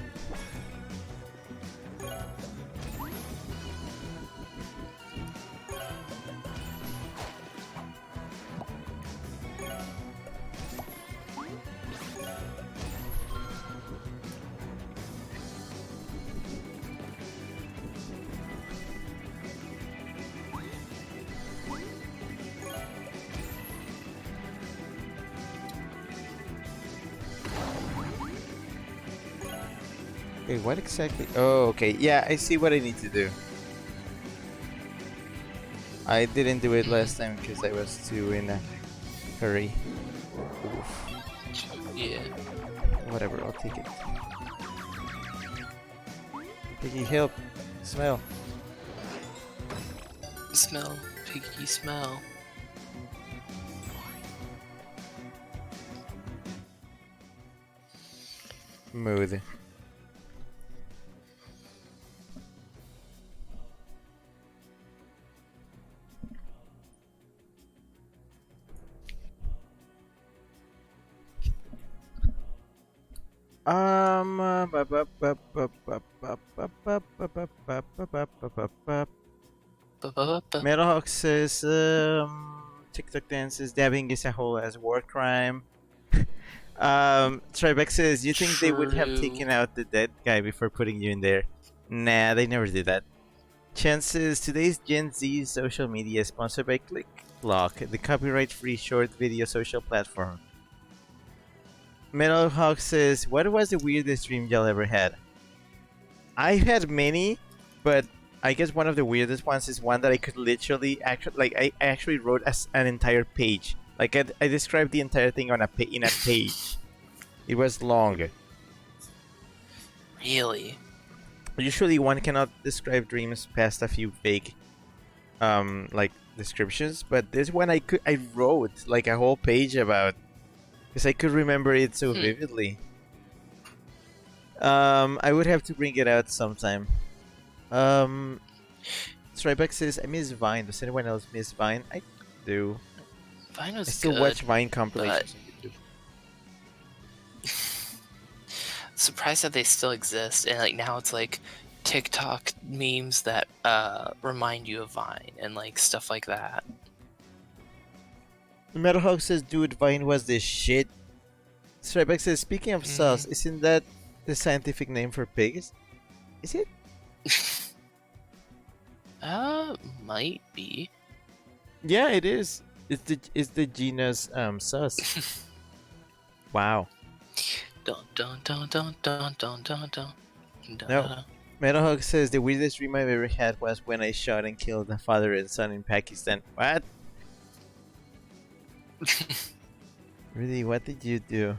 Okay, what exactly? Oh, okay. Yeah, I see what I need to do. I didn't do it last time because I was too in a hurry. Oof. Yeah. Whatever, I'll take it. Piggy, help! Smell. Smell. Piggy smell. Mood. Metalhawk says, TikTok dances, dabbing is a whole as war crime. Tribex says, you think they would have True. taken out the dead guy before putting you in there? Nah, they never did that. Chances, today's Gen Z social media is sponsored by ClickBlock, the copyright-free short video social platform. Metalhawk says, what was the weirdest dream y'all ever had? I had many, but I guess one of the weirdest ones is one that I could literally I actually wrote as an entire page. Like I described the entire thing on in a page. It was long. Really? Usually one cannot describe dreams past a few vague like descriptions, but this one I wrote like a whole page about because I could remember it so vividly. I would have to bring it out sometime. Strybeck says, I miss Vine. Does anyone else miss Vine? I do. Vine was I still good, watch Vine compilations on YouTube. surprised that they still exist, and like now it's like TikTok memes that remind you of Vine and like stuff like that. Metalhawk says, dude, Vine was the shit. Strybeck says, speaking of sauce, isn't that the scientific name for pigs? Is it? Might be. Yeah, it is. It's the genus sus. Wow. Dun dun dun dun dun dun dun dun. No. Metalhawk says the weirdest dream I've ever had was when I shot and killed a father and son in Pakistan. What? Really? What did you do?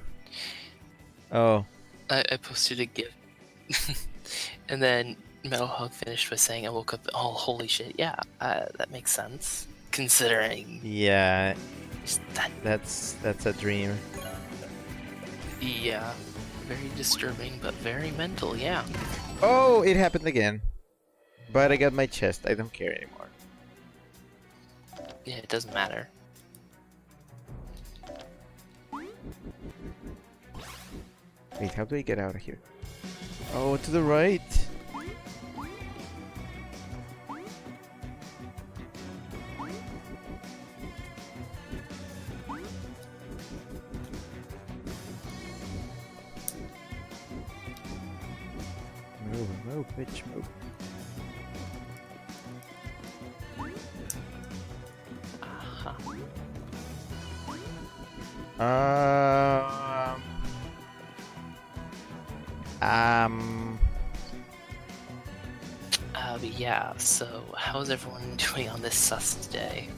Oh. I posted a GIF. And then Metalhawk finished by saying, I woke up, oh, holy shit, yeah, that makes sense. Considering... Yeah. That, that's a dream. yeah. Very disturbing, but very mental, yeah. Oh, it happened again. But I got my chest. I don't care anymore. Yeah, it doesn't matter. Wait, how do I get out of here? Oh, to the right. Move, bitch, move. Um, But yeah, so how's everyone doing on this sus day?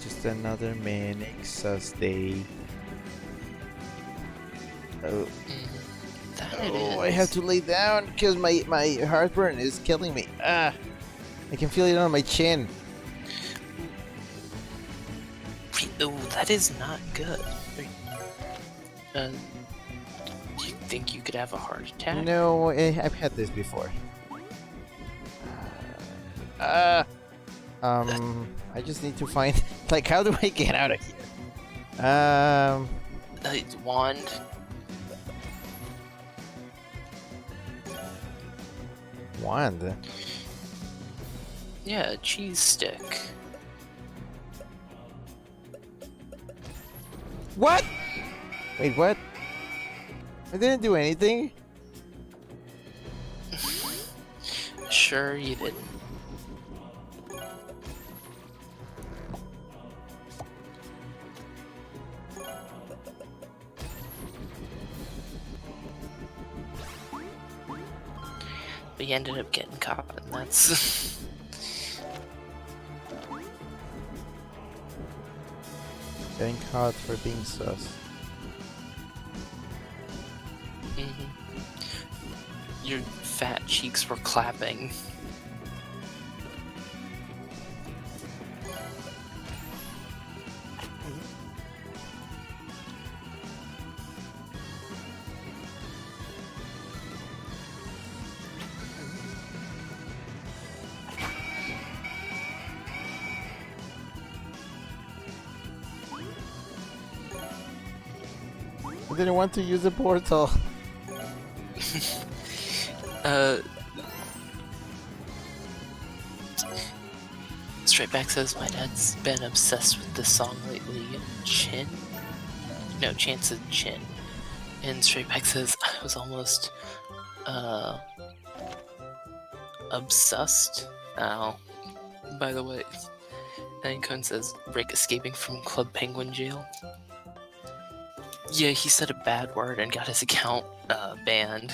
just another manic sus day. Oh, That it oh, is. I have to lay down because my heartburn is killing me. Ah, I can feel it on my chin. Oh, that is not good. Do you think you could have a heart attack? No, I've had this before. I just need to find like how do I get out of here? Wand. Wand. Yeah, a cheese stick. What? Wait, what? I didn't do anything. Sure, you didn't. But you ended up getting caught, and that's. Getting caught for being sus. Your fat cheeks were clapping. I didn't want to use the portal. Straight Back says my dad's been obsessed with this song lately. Chin? No, Chance of Chin. And Straight Back says I was almost obsessed. Oh. By the way. And Cone says Rick escaping from Club Penguin jail. Yeah, he said a bad word and got his account banned.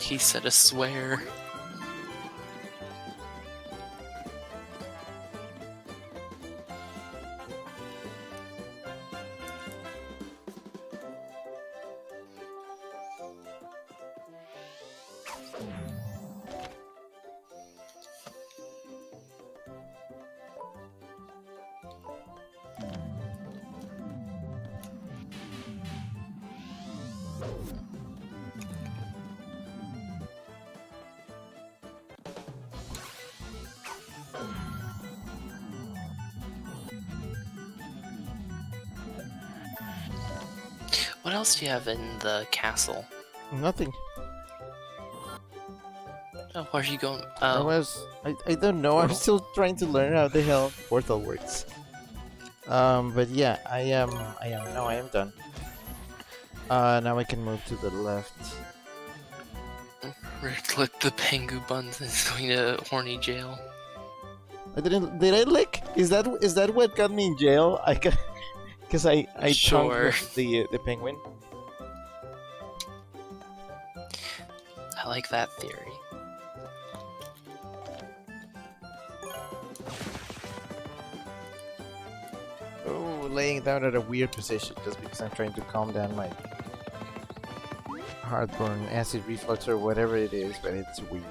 He said a swear. What else do you have in the castle? Nothing. Oh, where are you going? I don't know. I'm still trying to learn how the hell portal works. But yeah, I am done. Now I can move to the left. Rick licked the Pengu buns and is going to horny jail. Did I lick? Is that what got me in jail? I got because I Sure. tongued the penguin. I like that theory. Oh, laying down at a weird position just because I'm trying to calm down my heartburn, acid reflux, or whatever it is, but it's weird.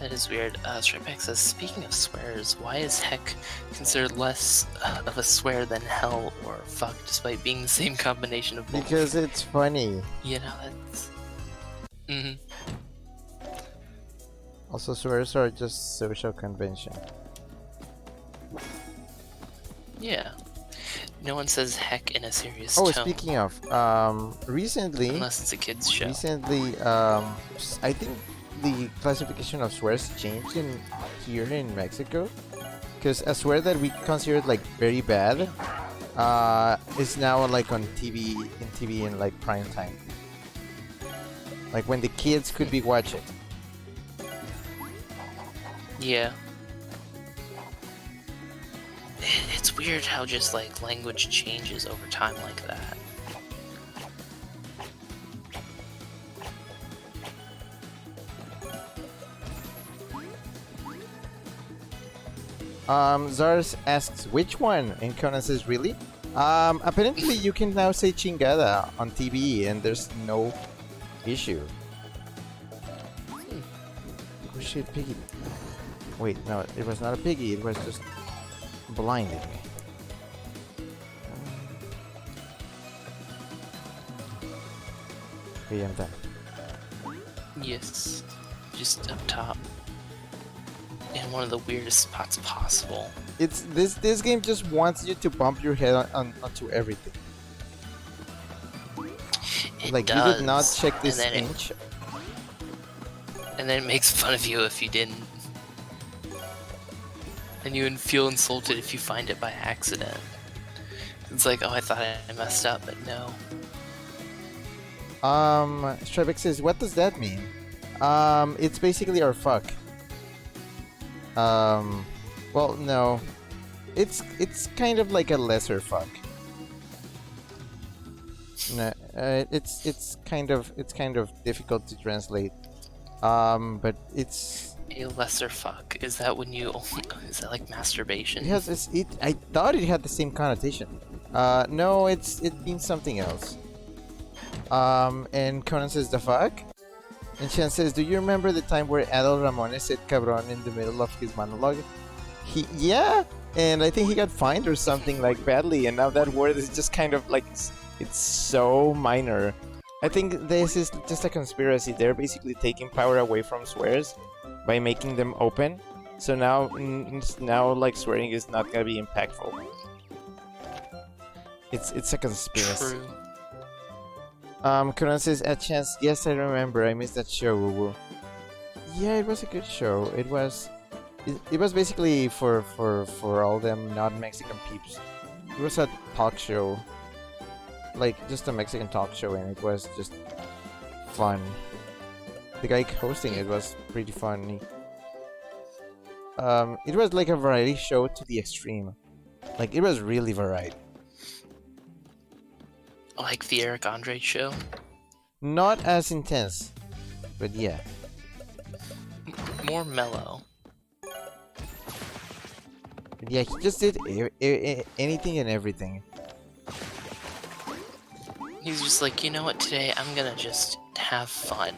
That is weird. Stripback says, speaking of swears, why is heck considered less of a swear than hell or fuck, despite being the same combination of both? Because it's funny. You know, that's... Also, swears are just social convention. Yeah. No one says heck in a serious Oh, tone. speaking of, recently, Unless it's a kid's show. I think the classification of swears changed here in Mexico, because a swear that we considered like very bad is now like on TV in like prime time, like when the kids could be watching. Yeah. It's weird how just like language changes over time like that. Zars asks which one, and Conan says really. Apparently you can now say chingada on TV, and there's no issue. Oh shit, piggy. Wait, no, it was not a piggy. It was just blinding me. Okay, I'm done. Yes. Just up top. In one of the weirdest spots possible. It's this game just wants you to bump your head onto everything. It Like does. you did not check this and then inch. And then it makes fun of you if you didn't. And you would feel insulted if you find it by accident. It's like, oh, I thought I messed up, but no. Strebek says, what does that mean? It's basically our fuck. Well, no. It's kind of like a lesser fuck. No, it's kind of difficult to translate. But it's A lesser fuck. Is that when you? Is that like masturbation? it has I thought it had the same connotation. No, it means something else. And Conan says the fuck. And Shan says, do you remember the time where Adol Ramones said cabron in the middle of his monologue? Yeah, and I think he got fined or something like badly, and now that word is just kind of like it's so minor. I think this is just a conspiracy. They're basically taking power away from swears by making them open. So now like swearing is not gonna be impactful. It's a conspiracy. True. Conan says, at chance, yes, I remember. I missed that show. Woo woo. Yeah, it was a good show. It was basically for all them non-Mexican peeps. It was a talk show, like just a Mexican talk show, and it was just fun. The guy hosting it was pretty funny. It was like a variety show to the extreme. Like it was really varied. Like the Eric Andre show. Not as intense, but yeah. More mellow. But yeah, he just did anything and everything. He's just like, you know what, today I'm gonna just have fun.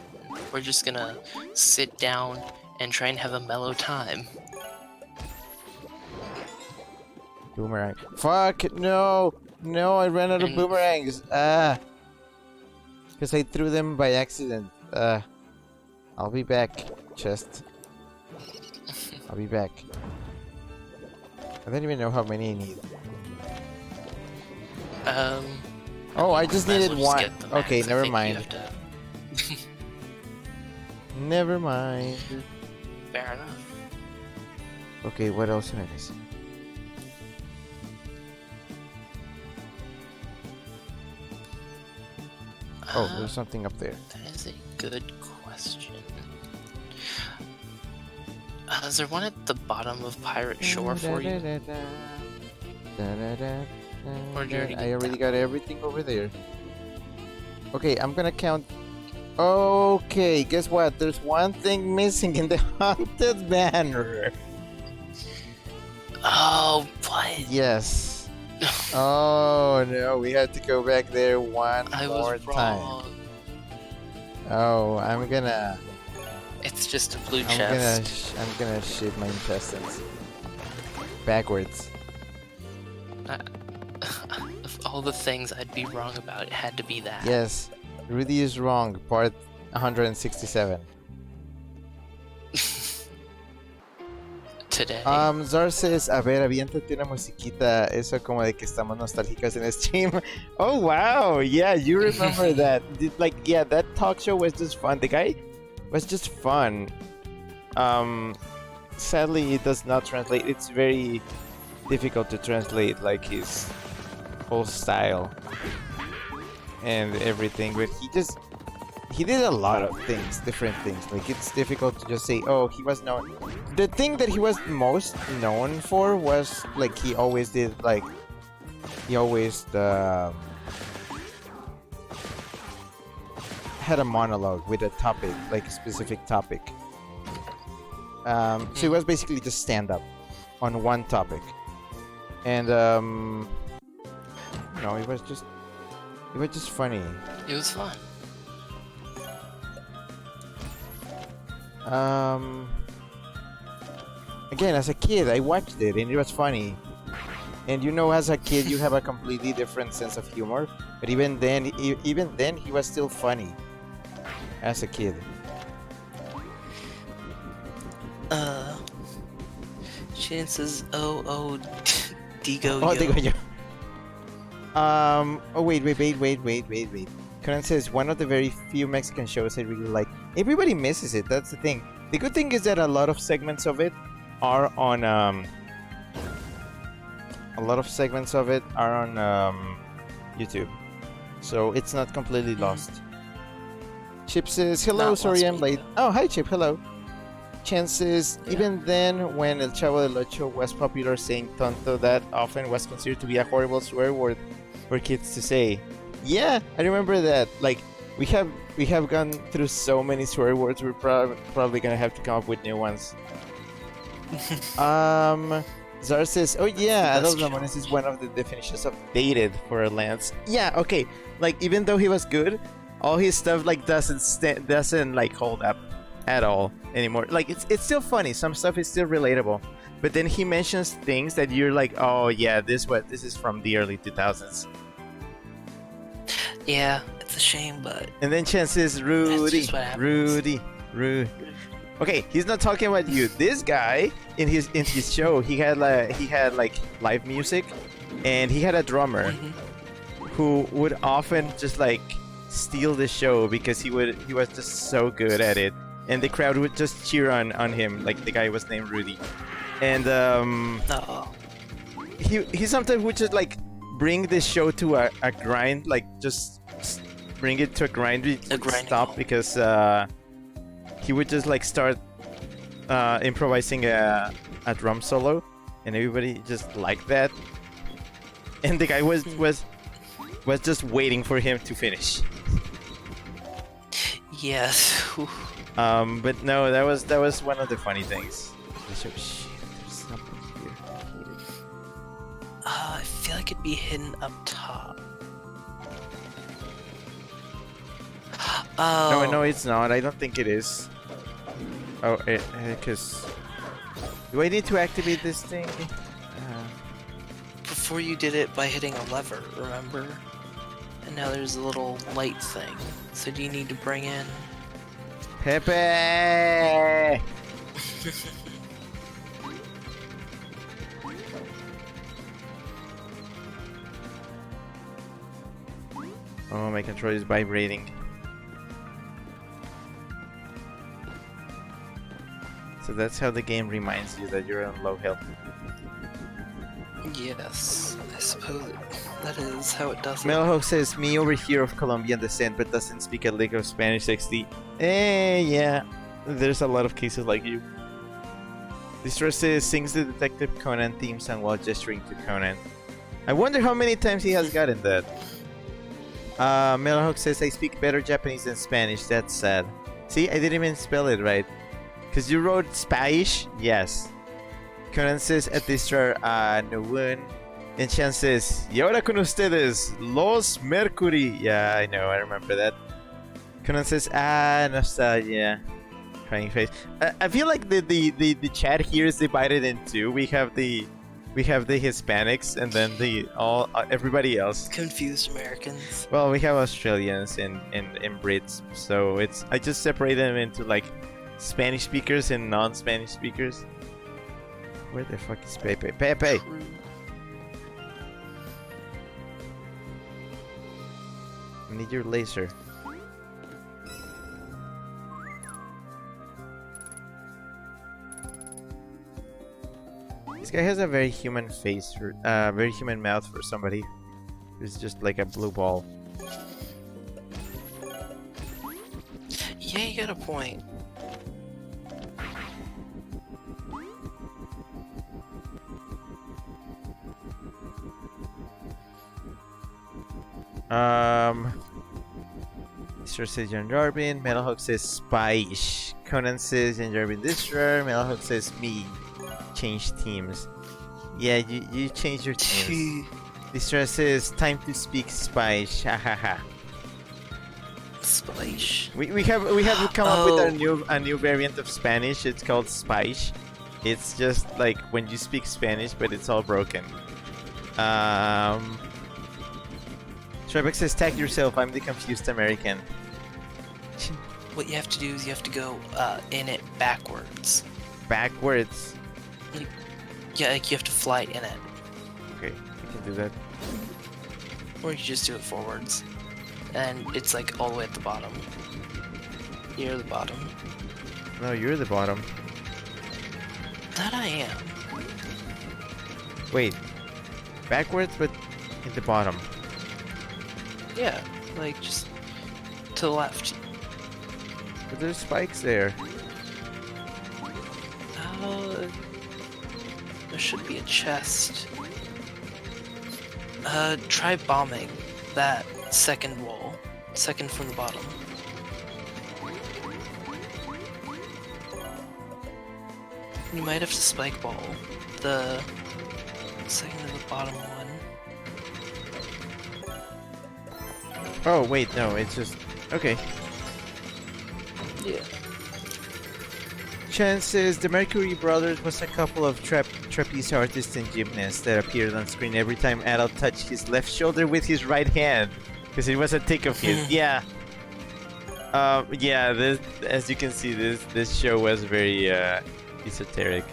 We're just gonna sit down and try and have a mellow time. Boomerang. Fuck, no! No, I ran out of boomerangs. Because I threw them by accident. I'll be back, chest. I'll be back. I don't even know how many I need. Oh, I just might as needed well one. get them, Okay, Max. I never think you mind. have to- Never mind. Fair enough. Okay, what else am I missing? Oh, there's something up there. That is a good question. Is there one at the bottom of Pirate Shore for you? Or did you already I get already that? got everything over there. Okay, I'm gonna count. Okay, guess what? There's one thing missing in the haunted banner. Oh, what? Yes. Oh no, we have to go back there one I more was time. wrong. Oh, I'm gonna It's just a blue chest. I'm gonna shit my intestines backwards. Of all the things I'd be wrong about, it had to be that. Yes, Rudy is wrong. Part 167. Today. Zar says, a ver, aviéntate una musiquita, eso como de que estamos nostálgicos en stream. Oh wow, yeah, you remember that. Like, yeah, that talk show was just fun. The guy was just fun. Sadly, it does not translate. It's very difficult to translate, like, his whole style and everything, but he did a lot of things, different things. Like it's difficult to just say, oh, he was known. The thing that he was most known for was like he always did like he always had a monologue with a topic, like a specific topic. So it was basically just stand up on one topic, and no, it was just funny. It was fun. Again, as a kid, I watched it and it was funny. And you know, as a kid, you have a completely different sense of humor. But even then, he was still funny. As a kid. Chances. Oh, Digo. Oh, Digo Yo. Oh wait. Conan says one of the very few Mexican shows I really like. Everybody misses it. That's the thing. The good thing is that a lot of segments of it are on YouTube, so it's not completely lost. Chip says hello. Not Sorry lost I'm me, late. though. Oh, hi Chip. Hello. Chances even then, when El Chavo del Ocho was popular, saying tonto that often was considered to be a horrible swear word for kids to say. Yeah, I remember that. Like we have gone through so many swear words. We're probably gonna have to come up with new ones. Zar says, "Oh yeah, That's Adolf Ramones is one of the definitions of dated for Lance." Yeah, okay. Like even though he was good, all his stuff like doesn't like hold up at all anymore. Like it's still funny. Some stuff is still relatable, but then he mentions things that you're like, "Oh yeah, this is from the early 2000s." Yeah, it's a shame, but And then chances Rudy, just what happens. Rudy. Okay, he's not talking about you. This guy in his show, he had like live music, and he had a drummer who would often just like steal the show because he was just so good at it, and the crowd would just cheer on him. Like the guy was named Rudy, and no. he sometimes would just like bring this show to a grind, like just bring it to a grind. Stop because he would just like start improvising a drum solo, and everybody just liked that. And the guy was just waiting for him to finish. Yes. But no, that was one of the funny things. Shit, there's something here. I feel like it'd be hidden up top. Oh. No, it's not. I don't think it is. Oh, because do I need to activate this thing? Before you did it by hitting a lever, remember? And now there's a little light thing. So do you need to bring in... Pepe! Oh, my controller is vibrating. So that's how the game reminds you that you're on low health. Yes, I suppose that is how it does it. Melho says, me over here of Colombian descent but doesn't speak a lick of Spanish 60. Yeah. There's a lot of cases like you. Distress says, sings the Detective Conan theme song while gesturing to Conan. I wonder how many times he has gotten that. Melhawk says, I speak better Japanese than Spanish. That's sad. See, I didn't even spell it right. Because you wrote Spanish? Yes. Conan says, at Distra, no one. And Chan says, y ahora con ustedes, Los Mercury. Yeah, I know, I remember that. Conan says, nostalgia. Crying face. I feel like the chat here is divided in two. We have the Hispanics and then everybody else. Confused Americans. Well, we have Australians and Brits, so I just separate them into like Spanish speakers and non-Spanish speakers. Where the fuck is Pepe? Pepe! True. I need your laser. This guy has a very human face, very human mouth for somebody who's just like a blue ball. Yeah, you got a point. Sir says Jan Jarbin, Metalhook says Spaish. Conan says Jan Jarbin Distra, Metalhook says me. Change teams. Yeah, you change your teams. Distra says time to speak Spaish. Ha ha ha. Splash. We have come up with a new variant of Spanish. It's called Spaish. It's just like when you speak Spanish, but it's all broken. Trebek says, tag yourself, I'm the confused American. What you have to do is you have to go in it backwards. Backwards? Yeah, like you have to fly in it. Okay, we can do that. Or you can just do it forwards. And it's like all the way at the bottom. You're the bottom. No, you're the bottom. That I am. Wait. Backwards, but in the bottom. Yeah, like just to the left. But there's spikes there. There should be a chest. Try bombing that second wall. Second from the bottom. You might have to spike ball the second to the bottom one. Oh, wait, no, it's just... Okay. Yeah. Chances the Mercury Brothers was a couple of trapeze artists and gymnasts that appeared on screen every time Adult touched his left shoulder with his right hand. Because it was a tick of his. Yeah. Yeah, this, as you can see, this show was very esoteric.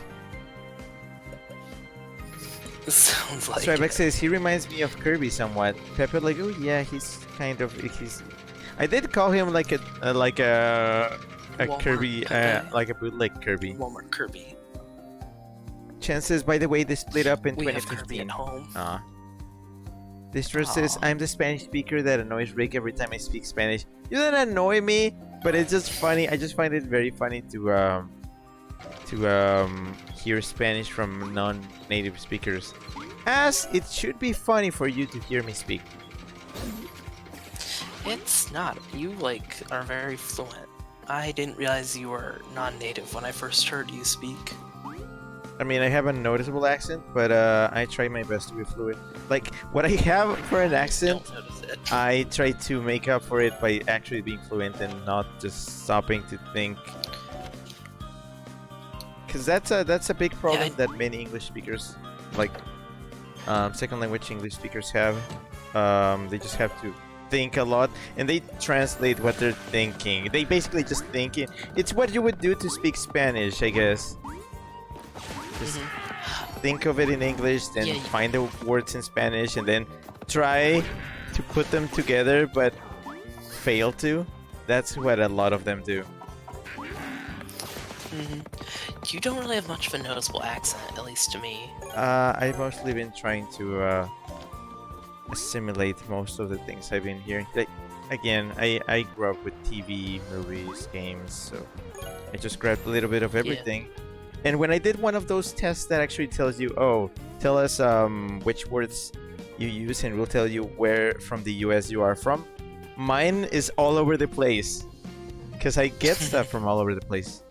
Sounds like Strybeck it. says he reminds me of Kirby somewhat. Pepper like, oh yeah, he's kind of I did call him like a Walmart Kirby, Kirby. like a bootleg Kirby. Walmart Kirby. Chances, by the way, they split up in We have Kirby 2015. at home. This dress says, Aw. I'm the Spanish speaker that annoys Rick every time I speak Spanish. You don't annoy me, but it's just funny. I just find it very funny to hear Spanish from non-native speakers. As it should be funny for you to hear me speak. It's not. You like are very fluent. I didn't realize you were non-native when I first heard you speak. I mean, I have a noticeable accent, but I try my best to be fluent. Like, what I have for an accent, Don't notice it. I try to make up for it by actually being fluent and not just stopping to think. Because that's a big problem that many English speakers, like second language English speakers have. They just have to think a lot, and they translate what they're thinking. They basically just think it. It's what you would do to speak Spanish, I guess. Just think of it in English, then Yeah, find the words in Spanish, and then try to put them together, but fail to. That's what a lot of them do. You don't really have much of a noticeable accent, at least to me. I've mostly been trying to assimilate most of the things I've been hearing. Like, again, I grew up with TV, movies, games, so I just grabbed a little bit of everything. And when I did one of those tests that actually tells you, oh, tell us which words you use, and we'll tell you where from the US you are from, mine is all over the place. Because I get stuff from all over the place.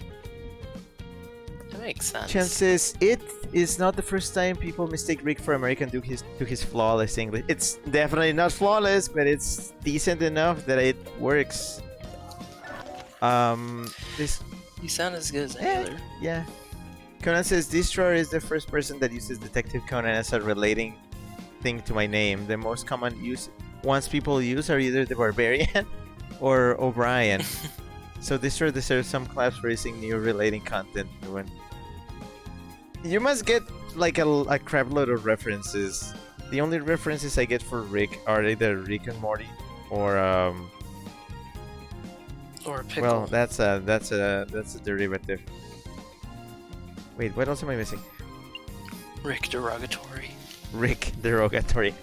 That makes sense. Chances it is not the first time people mistake Rick for American due to his flawless English. It's definitely not flawless, but it's decent enough that it works. This You sound as good as any other. yeah. Conan says Destroyer is the first person that uses Detective Conan as a relating thing to my name. The most common ones people use are either the Barbarian or O'Brien. So Destroyer deserves some claps for using new relating content. You must get like a crap load of references. The only references I get for Rick are either Rick and Morty or Or a pickle. well, that's a derivative. Wait, what else am I missing? Rick derogatory. Rick derogatory.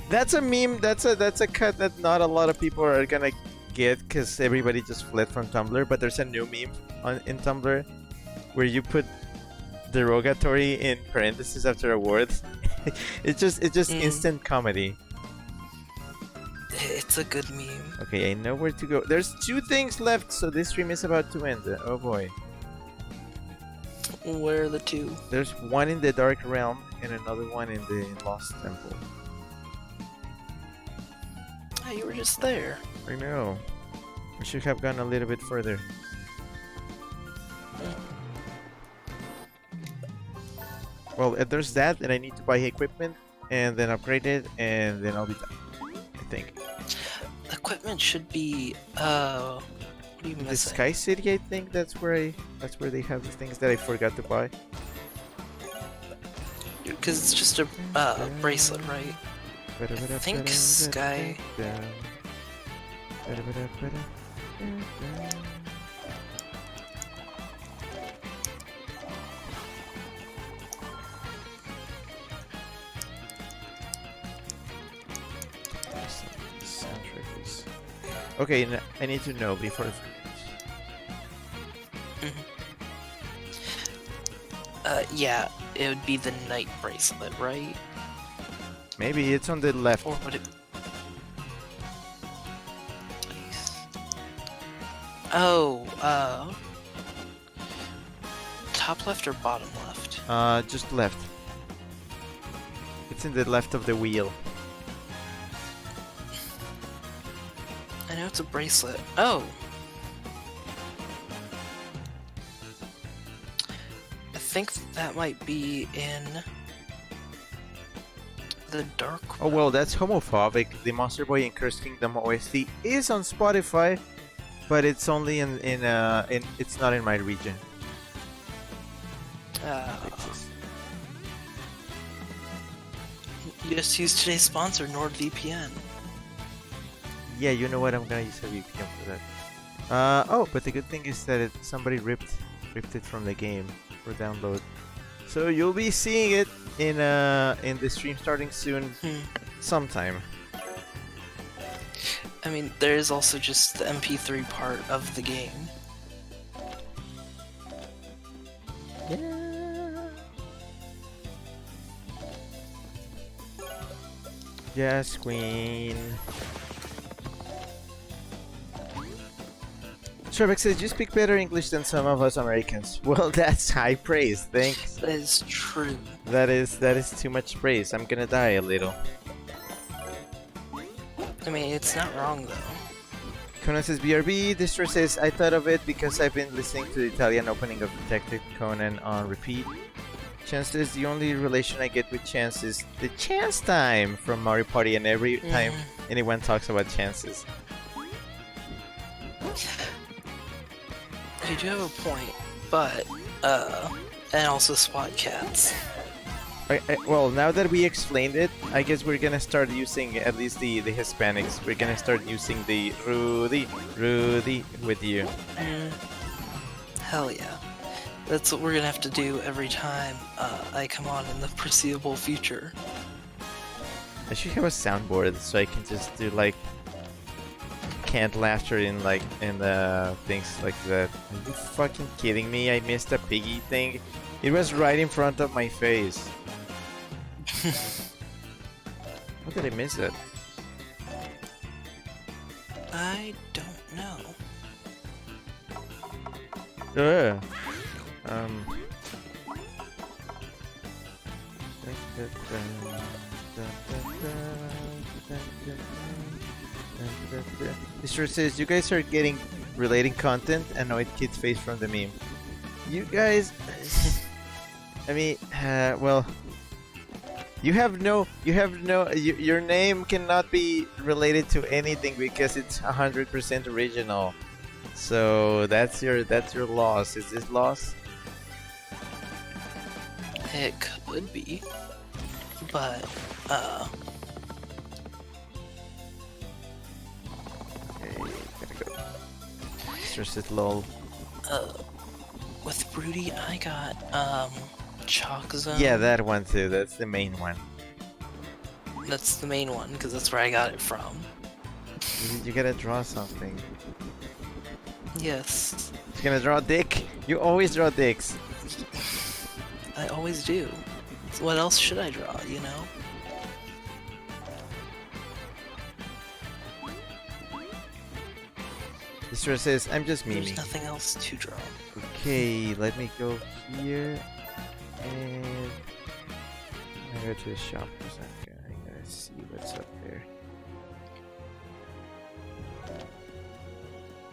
That's a meme. That's a cut that not a lot of people are gonna get because everybody just fled from Tumblr, but there's a new meme in Tumblr where you put derogatory in parentheses after a word. it's just instant comedy. It's a good meme. Okay, I know where to go. There's 2 things left, so this stream is about to end. Oh boy. Where are the 2? There's one in the Dark Realm and another one in the Lost Temple. Oh, you were just there. I know. We should have gone a little bit further. Well, there's that, and I need to buy equipment, and then upgrade it, and then I'll be done. I think. Equipment should be, what are you missing? The Sky City, I think that's where they have the things that I forgot to buy. Because it's just a bracelet, right? I think Sky... Okay, I need to know before I forget. Yeah, it would be the Knight bracelet, right? Maybe it's on the left. Or would it... Oh, top left or bottom left? Just left. It's in the left of the wheel. I know it's a bracelet. Oh! I think that might be in the Dark Oh well, that's homophobic. The Monster Boy in Cursed Kingdom OST is on Spotify, but it's only in it's not in my region. You just use today's sponsor, NordVPN. Yeah, you know what? I'm gonna use a VPN for that. Oh, but the good thing is that somebody ripped it from the game for download, so you'll be seeing it in the stream starting soon, sometime. I mean, there is also just the MP3 part of the game. Yeah. Yes, Queen. Trebek says, you speak better English than some of us Americans. Well, that's high praise, thanks. That is true. That is too much praise. I'm gonna die a little. I mean, it's not wrong though. Conan says, BRB. Distro says, I thought of it because I've been listening to the Italian opening of Detective Conan on repeat. Chance says, the only relation I get with Chance is the Chance time from Mario Party, and every time anyone talks about chances. You do have a point, but, and also Spot Cats. Well, now that we explained it, I guess we're gonna start using, at least the Hispanics, we're gonna start using the Rudy with you. Hell yeah. That's what we're gonna have to do every time I come on in the foreseeable future. I should have a soundboard so I can just do like canned laughter in the things like that. Are you fucking kidding me? I missed a piggy thing. It was right in front of my face. How did I miss it? I don't know. Mr. says, you guys are getting relating content. Annoyed kid's face from the meme. You guys, I mean, well, your name cannot be related to anything because it's 100% original. So that's your loss. Is this loss? It could be, but Okay, gotta go. Mr. Sit lol. With Broody, I got Chalk Zone. Yeah, that one too. That's the main one. That's the main one because that's where I got it from. You gotta draw something. Yes, You're gonna draw a dick? You always draw dicks. I always do. So what else should I draw, you know? This sure says, I'm just There's memeing. nothing else to draw. Okay, let me go here. And I go to the shop for a second. I gotta see what's up there.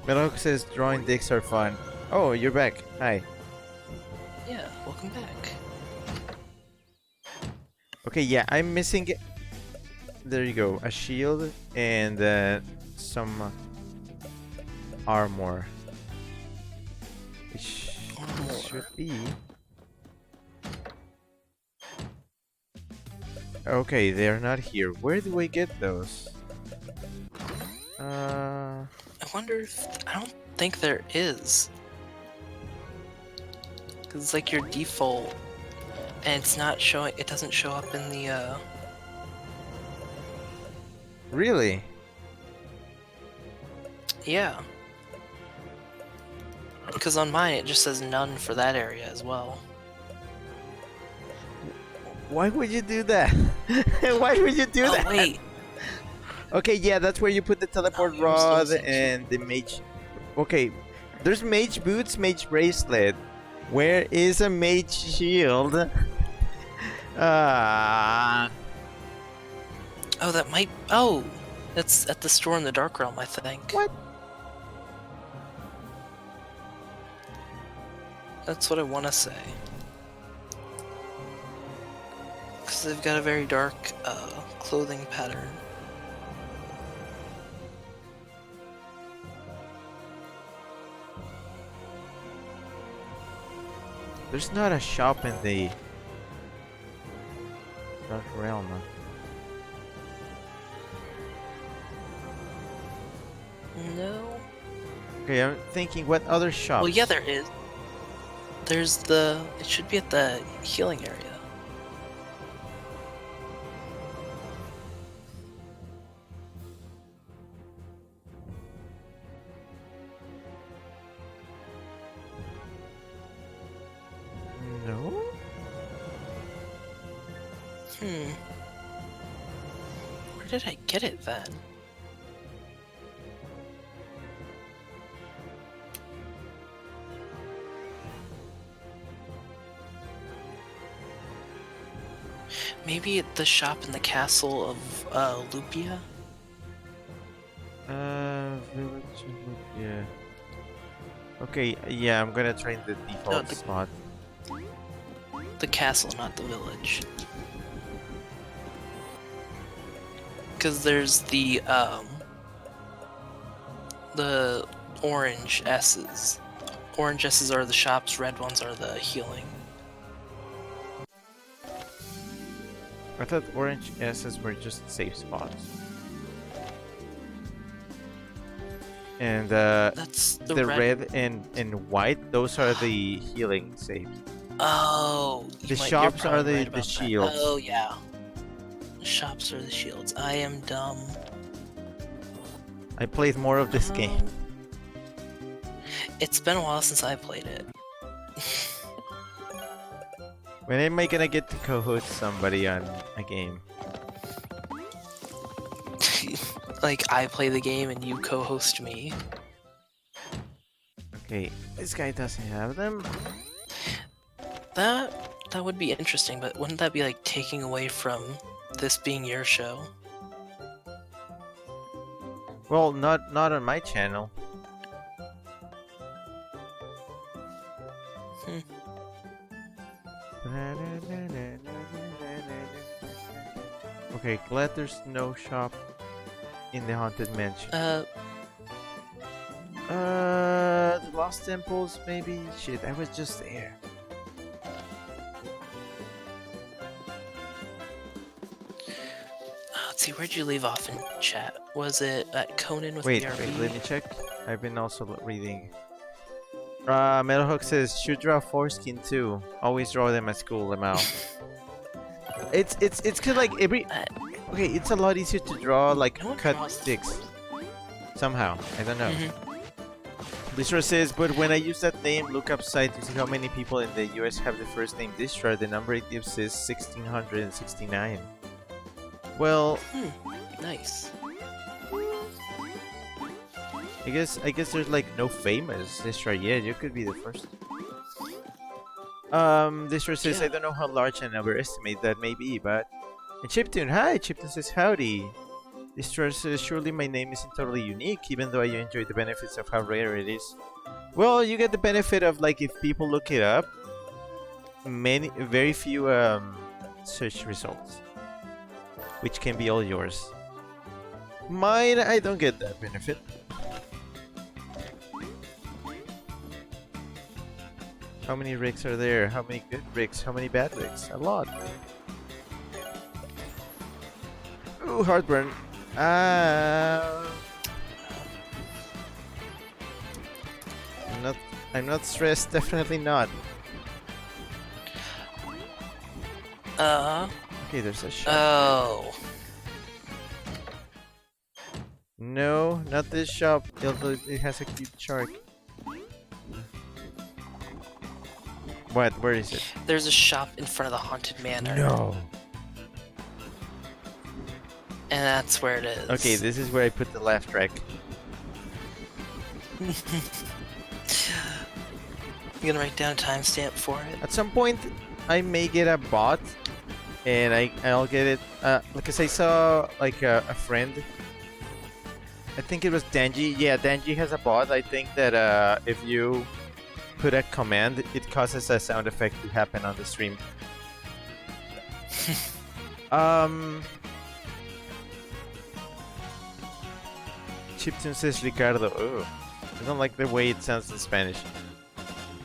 Metalhook says drawing dicks are fun. Oh, you're back. Hi. Yeah, welcome back. Okay, yeah, I'm missing. There you go. A shield and some armor. Which Armor. should be. Okay, they're not here. Where do I get those? I wonder if... I don't think there is. Because it's like your default, and it's not showing... It doesn't show up in the, Really? Yeah. Because on mine it just says none for that area as well. Why would you do that? Why would you do Oh that? wait! Okay, yeah, that's where you put the teleport Oh, you're rod so and the mage. Okay, there's mage boots, mage bracelet. Where is a mage shield? Ah. Oh, that might... Oh! That's at the store in the Dark Realm, I think. What? That's what I want to say. Because they've got a very dark clothing pattern. There's not a shop in the Dark Realm. No. Okay, I'm thinking what other shops? Well, yeah, there is. There's the... It should be at the healing area. No? Where did I get it then? Maybe at the shop in the castle of Lupia? Village. Yeah. Okay, yeah, I'm gonna try the default the- spot. The castle, not the village. Because there's the orange S's. Orange S's are the shops, red ones are the healing. I thought orange S's were just safe spots. And That's the red and white, those are the healing safe. Oh, The shops are the shields. Oh yeah, the shops are the shields. I am dumb. I played more of this game. It's been a while since I played it. When am I gonna get to co-host somebody on a game? Like I play the game and you co-host me. Okay, this guy doesn't have them. That would be interesting, but wouldn't that be like taking away from this being your show? Well, not on my channel. Okay, glad there's no shop in the haunted mansion. The lost temples, maybe. Shit, I was just there. Let's see, where'd you leave off in chat? Was it at Conan with Wait, BRB? let me check. I've been also reading. Metalhook says should draw foreskin too. Always draw them at school. I'm out. it's cause like every. Okay, it's a lot easier to draw like No one cut draws sticks. foreskin. somehow. I don't know. Mhm. Distro says, but when I use that name lookup site to see how many people in the US have the first name Distro, the number it gives is 1,669. Well, Nice. I guess there's like no famous Distro yet. You could be the first. Distro says, Yeah. I don't know how large an overestimate that may be, but... And Chiptune, hi! Chiptune says, howdy! Distro says, surely my name isn't totally unique, even though I enjoy the benefits of how rare it is. Well, you get the benefit of, like, if people look it up, very few, search results. Which can be all yours. Mine, I don't get that benefit. How many rigs are there? How many good rigs? How many bad rigs? A lot. Ooh, heartburn. I'm not stressed. Definitely not. Okay, there's a shop. Oh. No, not this shop. Although it has a cute shark. What? Where is it? There's a shop in front of the Haunted Manor. No. And that's where it is. Okay, this is where I put the laugh track. You gonna write down a timestamp for it? At some point, I may get a bot, and I'll get it. Because I saw like a friend. I think it was Danji. Yeah, Danji has a bot. I think that if you put a command, it causes a sound effect to happen on the stream. Chiptune says Ricardo. Oh, I don't like the way it sounds in Spanish.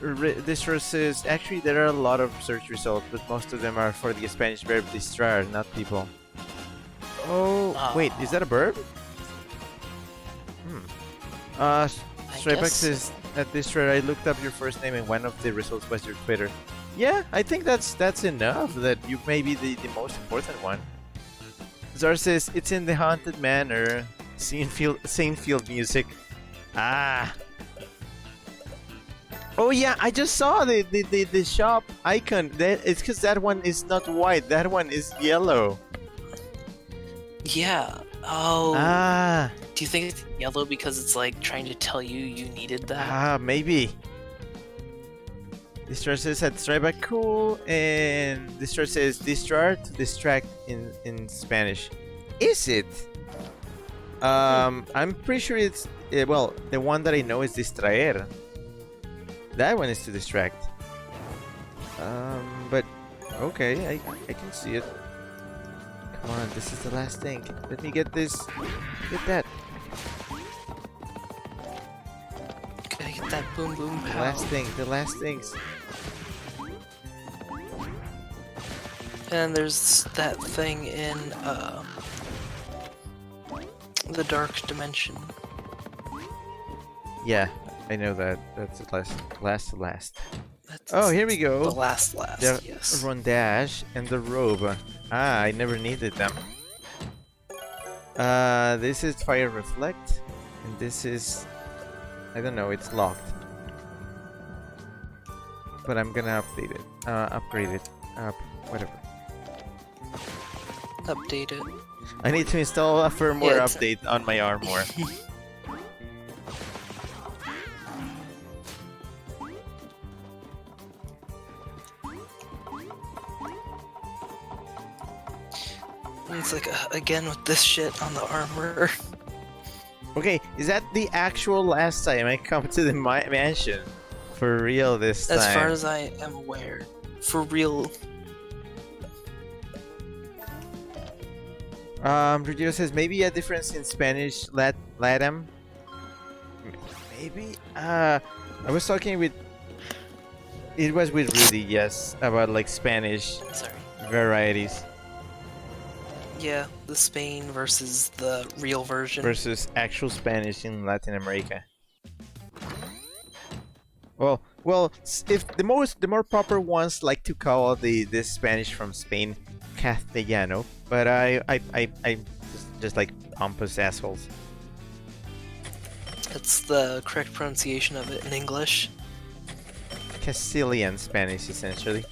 Distro says, actually there are a lot of search results, but most of them are for the Spanish verb distraer, not people. Oh, wait, is that a verb? Strybeck says, at Distro, I looked up your first name and one of the results was your Twitter. Yeah, I think that's enough, that you may be the most important one. Zar says, it's in the Haunted Manor. Saintfield music. Ah. Oh yeah, I just saw the shop icon. It's because that one is not white. That one is yellow. Yeah. Oh. Ah. Do you think it's yellow because it's like trying to tell you you needed that? Ah, maybe. Distro says at Stryback cool, and Distro says distrar to distract in Spanish. Is it? I'm pretty sure it's well, the one that I know is distraer. That one is to distract. But okay, I can see it. Come on, this is the last thing. Let me get this. Get that. Gotta get that boom boom The pow. last thing. The last things. And there's that thing in the dark dimension. Yeah, I know that. That's the last. That's Oh, here we the go. last, The yes. rondage and the robe. Ah, I never needed them. This is fire reflect, and this is, I don't know, it's locked. But I'm gonna update it. Upgrade it. Whatever. Update it. I need to install a firmware Yeah, it's- update on my armor. It's like, again with this shit on the armor. Okay, is that the actual last time I come to the mansion? For real this time? As far as I am aware. For real. Ruggiero says maybe a difference in Spanish Latam. Maybe. I was talking with. It was with Rudy, yes, about like Spanish Sorry. varieties Yeah, the Spain versus the real version. versus actual Spanish in Latin America. Well, if the more proper ones like to call this Spanish from Spain Castellano, but I just like pompous assholes. That's the correct pronunciation of it in English. Castilian Spanish, essentially.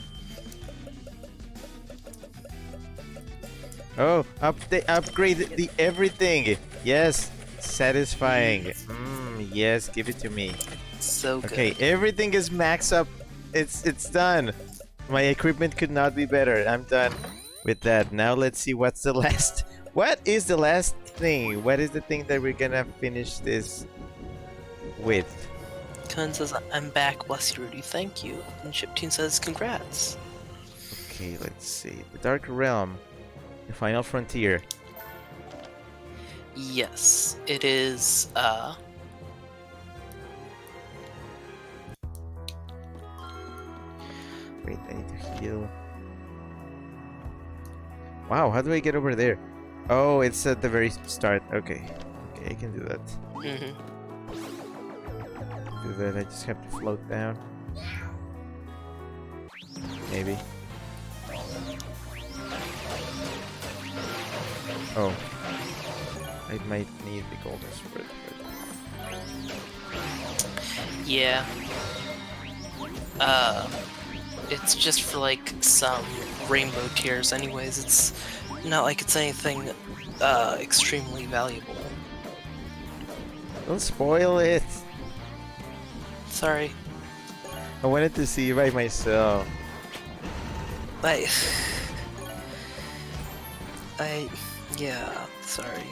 Oh, upgrade the everything. Yes, satisfying. Yes, give it to me. So good. Okay, everything is max up. It's done. My equipment could not be better. I'm done with that. Now let's see what's the last. What is the last thing? What is the thing that we're gonna finish this with? Kun says, I'm back, bless you, Rudy, thank you. And Chiptune says, congrats. Okay, let's see. The Dark Realm, the Final Frontier. Yes, it is, Wait, I need to heal. Wow, how do I get over there? Oh, it's at the very start. Okay. Okay, I can do that. Do that, I just have to float down. Maybe. Oh. I might need the golden sword. Yeah. It's just for like some rainbow tiers anyways. It's not like it's anything extremely valuable. Don't spoil it. Sorry. I wanted to see by myself. Yeah, sorry.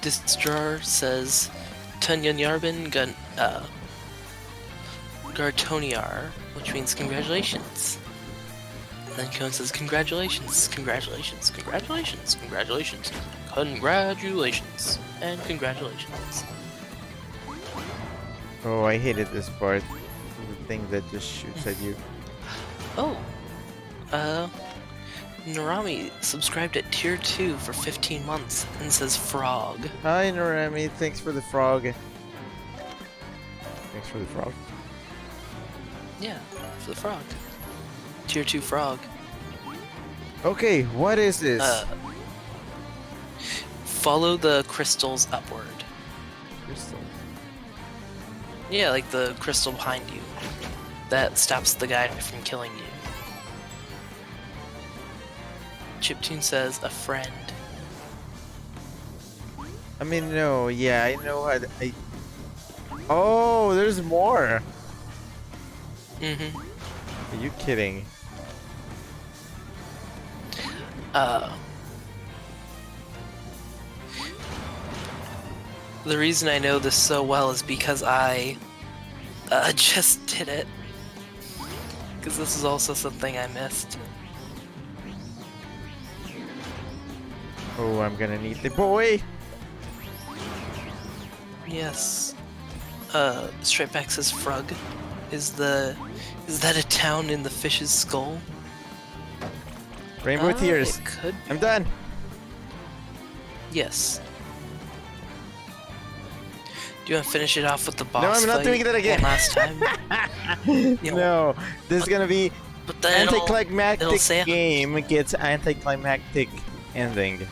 Distrar says, Tunyan Yarbin Gartoniar, which means congratulations. And then Cone says, congratulations, congratulations, congratulations, congratulations, congratulations, and congratulations. Oh, I hated this part. The thing that just shoots at you. Oh, Narami subscribed at tier 2 for 15 months and says frog. Hi, Norami. Thanks for the frog. Thanks for the frog. Yeah, for the frog. Tier 2 frog. Okay, what is this? Follow the crystals upward. Crystal. Yeah, like the crystal behind you. That stops the guy from killing you. Chiptune says, a friend. I mean, no, yeah, I know how to, Oh, there's more! Mm-hmm. Are you kidding? The reason I know this so well is because I just did it. Because this is also something I missed. Oh, I'm gonna need the boy! Yes. Straight back says Frug. Is that a town in the fish's skull? Rainbow Tears. It could. I'm done! Yes. Do you want to finish it off with the boss No, I'm not fight doing that again. one last time? You know, No, this is gonna be but then it'll anticlimactic say- game gets anticlimactic ending.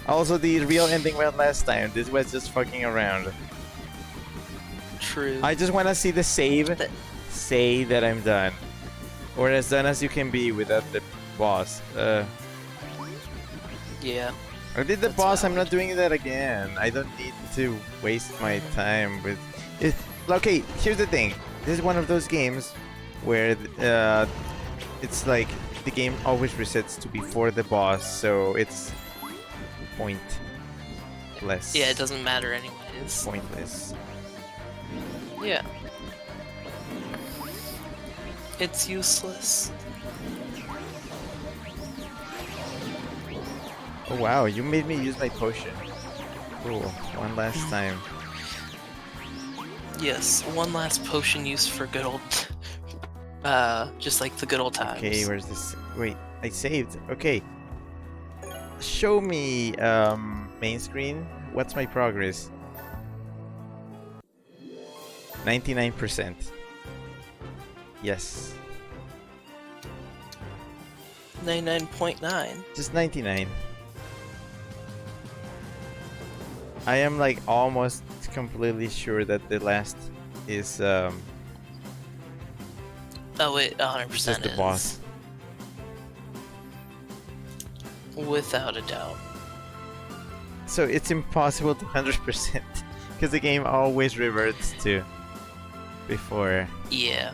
Also, the real ending went last time. This was just fucking around. True. I just want to see the save say that I'm done. Or as done as you can be without the boss. Yeah. I did the That's boss, I'm not valid. doing that again. I don't need to waste my time with it. Okay, here's the thing. This is one of those games where it's like the game always resets to before the boss, so it's pointless. Yeah, it doesn't matter anyways. Pointless. Yeah. It's useless. Oh wow, you made me use my potion. Cool. One last time. Yes, one last potion use for good old... just like the good old times. Okay, where's this? Wait, I saved. Okay. Show me, main screen. What's my progress? 99%. Yes. 99.9. Just 99. I am like almost completely sure that the last is Oh, it 100% just the is. boss. Without a doubt. So it's impossible to 100% because the game always reverts to before. Yeah.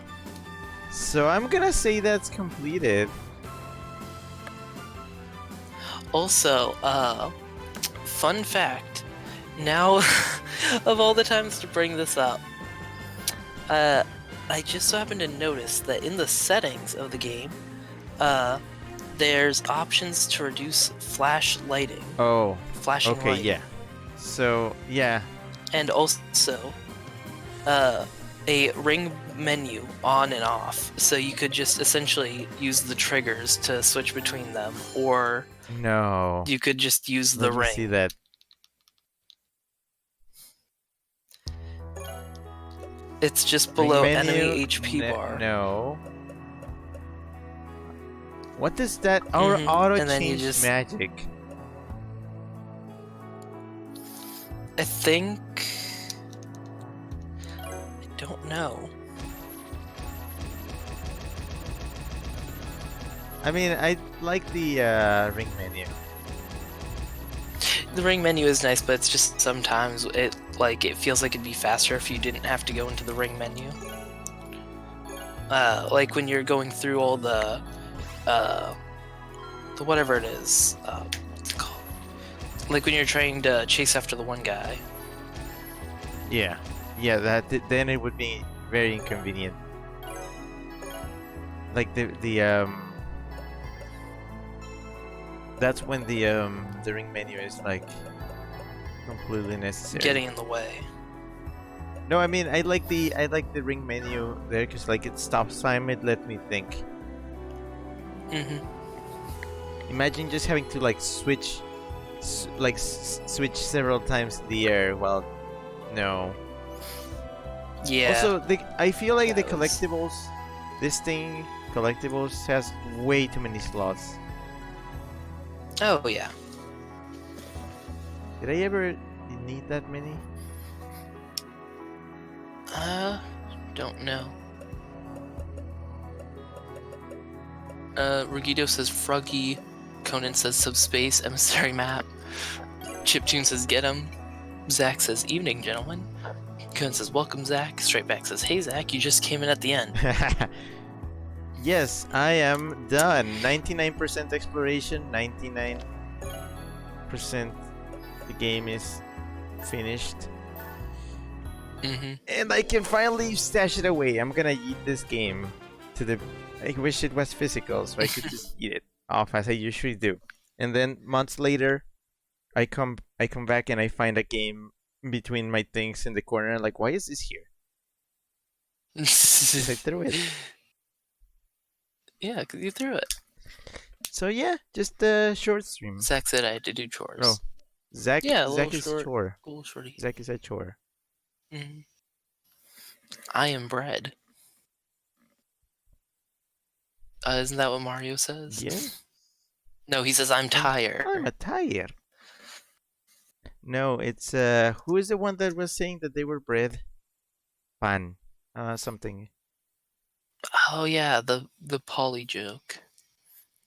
So I'm gonna say that's completed. Also, fun fact. Now, of all the times to bring this up, I just so happened to notice that in the settings of the game, there's options to reduce flash lighting. Oh, Flashing okay, light. yeah. So, yeah. And also, a ring menu on and off, so you could just essentially use the triggers to switch between them, or No. you could just use the Let me ring. see that. It's just below Ring menu? enemy HP bar. No. What does that? Our auto And then you change just- magic. I think... I don't know. I mean, I like the ring menu. The ring menu is nice, but it's just sometimes it feels like it'd be faster if you didn't have to go into the ring menu. Like when you're going through all the whatever it is, what's it called? Like when you're trying to chase after the one guy. Yeah, yeah. Then it would be very inconvenient. Like that's when the ring menu is like completely necessary. Getting in the way. No, I mean I like the ring menu there because like it stops time. It let me think. Imagine just having to like switch several times in the air. Well, no. Yeah. Also, I feel like the that was- collectibles, collectibles has way too many slots. Oh yeah. Did I ever need that many? Don't know. Rugito says Froggy. Conan says Subspace Emissary Map. Chiptune says Get 'em. Zach says Evening, gentlemen. Conan says Welcome, Zach. Straight back says Hey, Zach, you just came in at the end. Yes, I am done. 99% exploration, 99% the game is finished. And I can finally stash it away. I'm gonna eat this game to the... I wish it was physical so I could just eat it off as I usually do. And then months later, I come back and I find a game between my things in the corner. Like, why is this here? Because I threw it. Yeah, because you threw it. So yeah, just a short stream. Zach said I had to do chores. Oh, Zach. Yeah, a Zach little is short. chore. Cool shorty. Zach is a chore. I am bread. Isn't that what Mario says? Yeah. No, he says I'm tired. I'm a tired. No, it's who is the one that was saying that they were bread? Pan. Something. Oh yeah, the Polly joke.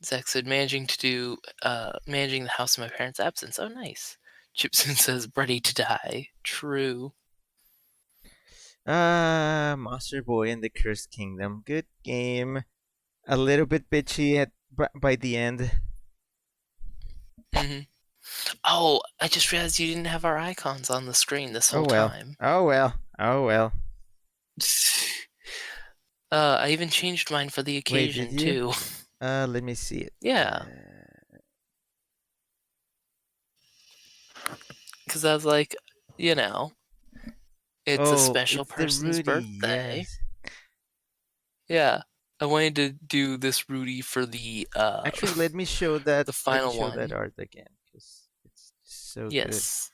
Zach said managing the house in my parents' absence. Oh nice. Chipson says ready to die. True. Monster Boy and the Cursed Kingdom. Good game. A little bit bitchy by the end. Oh, I just realized you didn't have our icons on the screen this whole time. Oh well. Oh well. I even changed mine for the occasion did you? too. Let me see it. Yeah. Because I was like, you know, it's a special it's the person's Rudy, birthday. yes. Yeah. I wanted to do this Rudy for the Actually, let me show that. the final let me show one. that art again, because it's so good. Yes.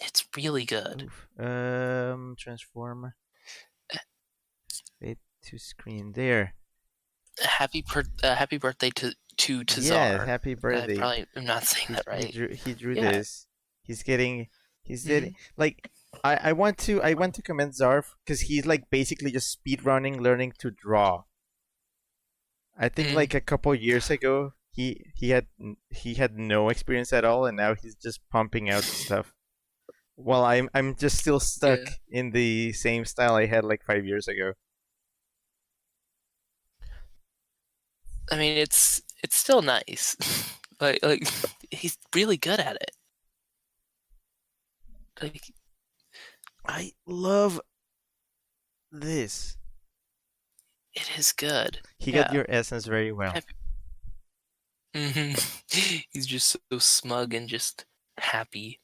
It's really good. Oof. Transform it to screen there. Happy birthday to Yeah, Czar. happy I birthday. probably am not saying that right. He drew Yeah. this. He's getting Mhm. like I want to commend Zarf because he's like basically just speed running, learning to draw. I think like a couple years ago he had no experience at all, and now he's just pumping out stuff. Well, I'm just still stuck Yeah. in the same style I had like 5 years ago. I mean, it's still nice. like he's really good at it. Like I love this. it is good. He got Yeah. your essence very well. hmm He's just so smug and just happy.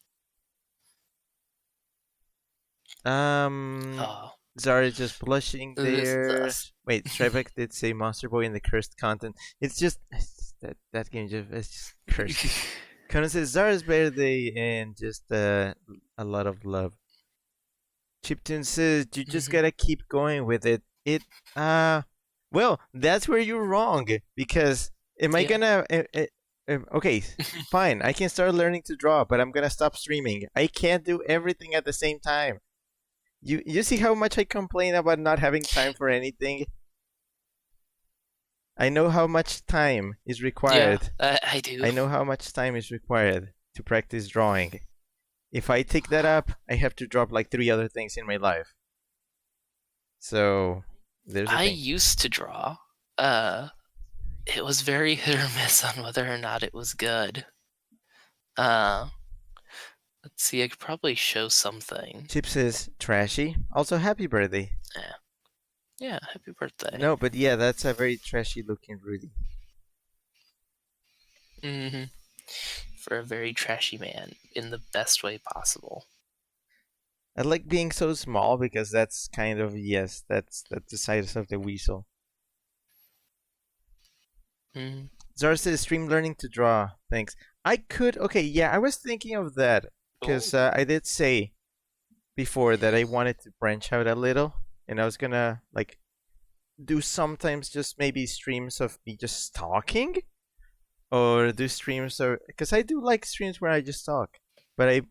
Oh, Zara is just blushing this is there. us. Wait, Trebek did say Monster Boy in the cursed content. It's just that game it's just cursed. Conan says Zara's birthday and just a lot of love. Chiptune says you just gotta keep going with it. Well, that's where you're wrong because am I gonna? Okay, fine. I can start learning to draw, but I'm gonna stop streaming. I can't do everything at the same time. You see how much I complain about not having time for anything? I know how much time is required. Yeah, I do. I know how much time is required to practice drawing. If I take that up, I have to drop like 3 other things in my life. So there's a I thing. used to draw. It was very hit or miss on whether or not it was good. Let's see, I could probably show something. Chip says trashy. Also, happy birthday. Yeah, happy birthday. No, but yeah, that's a very trashy looking Rudy. For a very trashy man in the best way possible. I like being so small because that's kind of that's the size of the weasel. Zara says stream learning to draw. Thanks. I could yeah, I was thinking of that because I did say before that I wanted to branch out a little, and I was gonna like do sometimes just maybe streams of me just talking, or do streams of because I do like streams where I just talk, but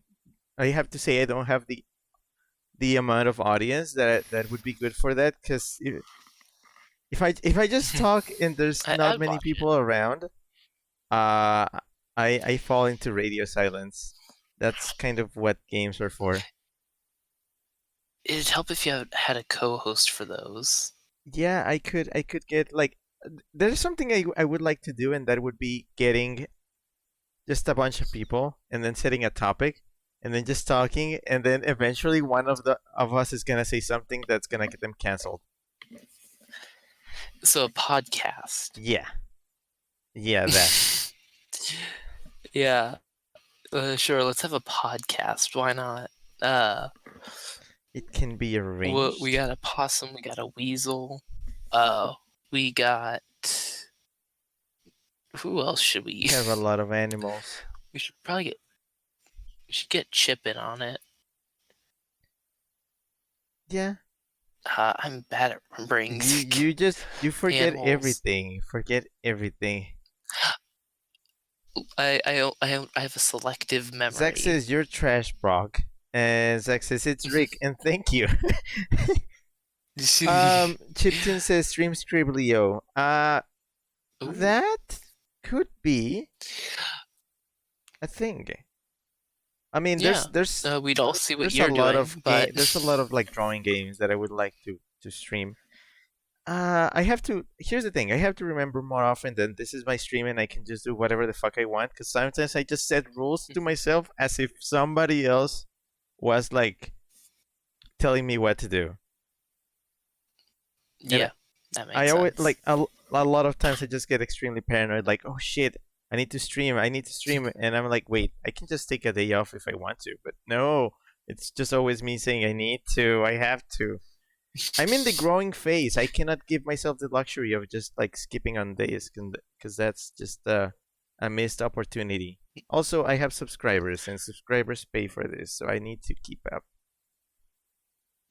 I have to say I don't have the amount of audience that would be good for that because if I just talk and there's not many people around, I fall into radio silence. That's kind of what games are for. It'd help if you had a co-host for those. Yeah, I could get like there's something I would like to do, and that would be getting just a bunch of people and then setting a topic and then just talking, and then eventually one of us is gonna say something that's gonna get them canceled. So a podcast. Yeah, that. Yeah, sure. Let's have a podcast. Why not? It can be arranged. We got a possum. We got a weasel. We got. Who else should we? We have a lot of animals. We should probably get. We should get Chip in on it. Yeah. I'm bad at remembering. You forget animals. everything. Forget everything. I have a selective memory. Zach says you're trash, Brock, and Zach says it's Rick, and thank you. Chipton says stream Scriblio. That could be a thing. I mean, there's we'd all see what there's you're a lot doing, of but there's a lot of like drawing games that I would like to stream. I have to. Here's the thing. I have to remember more often that this is my stream and I can just do whatever the fuck I want. Because sometimes I just set rules to myself as if somebody else was like telling me what to do. Yeah, that makes I sense. always like a lot of times I just get extremely paranoid. Like, oh shit, I need to stream. And I'm like, wait, I can just take a day off if I want to. But no, it's just always me saying I need to. I have to. I'm in the growing phase. I cannot give myself the luxury of just like skipping on days because that's just a missed opportunity. Also, I have subscribers, and subscribers pay for this, so I need to keep up.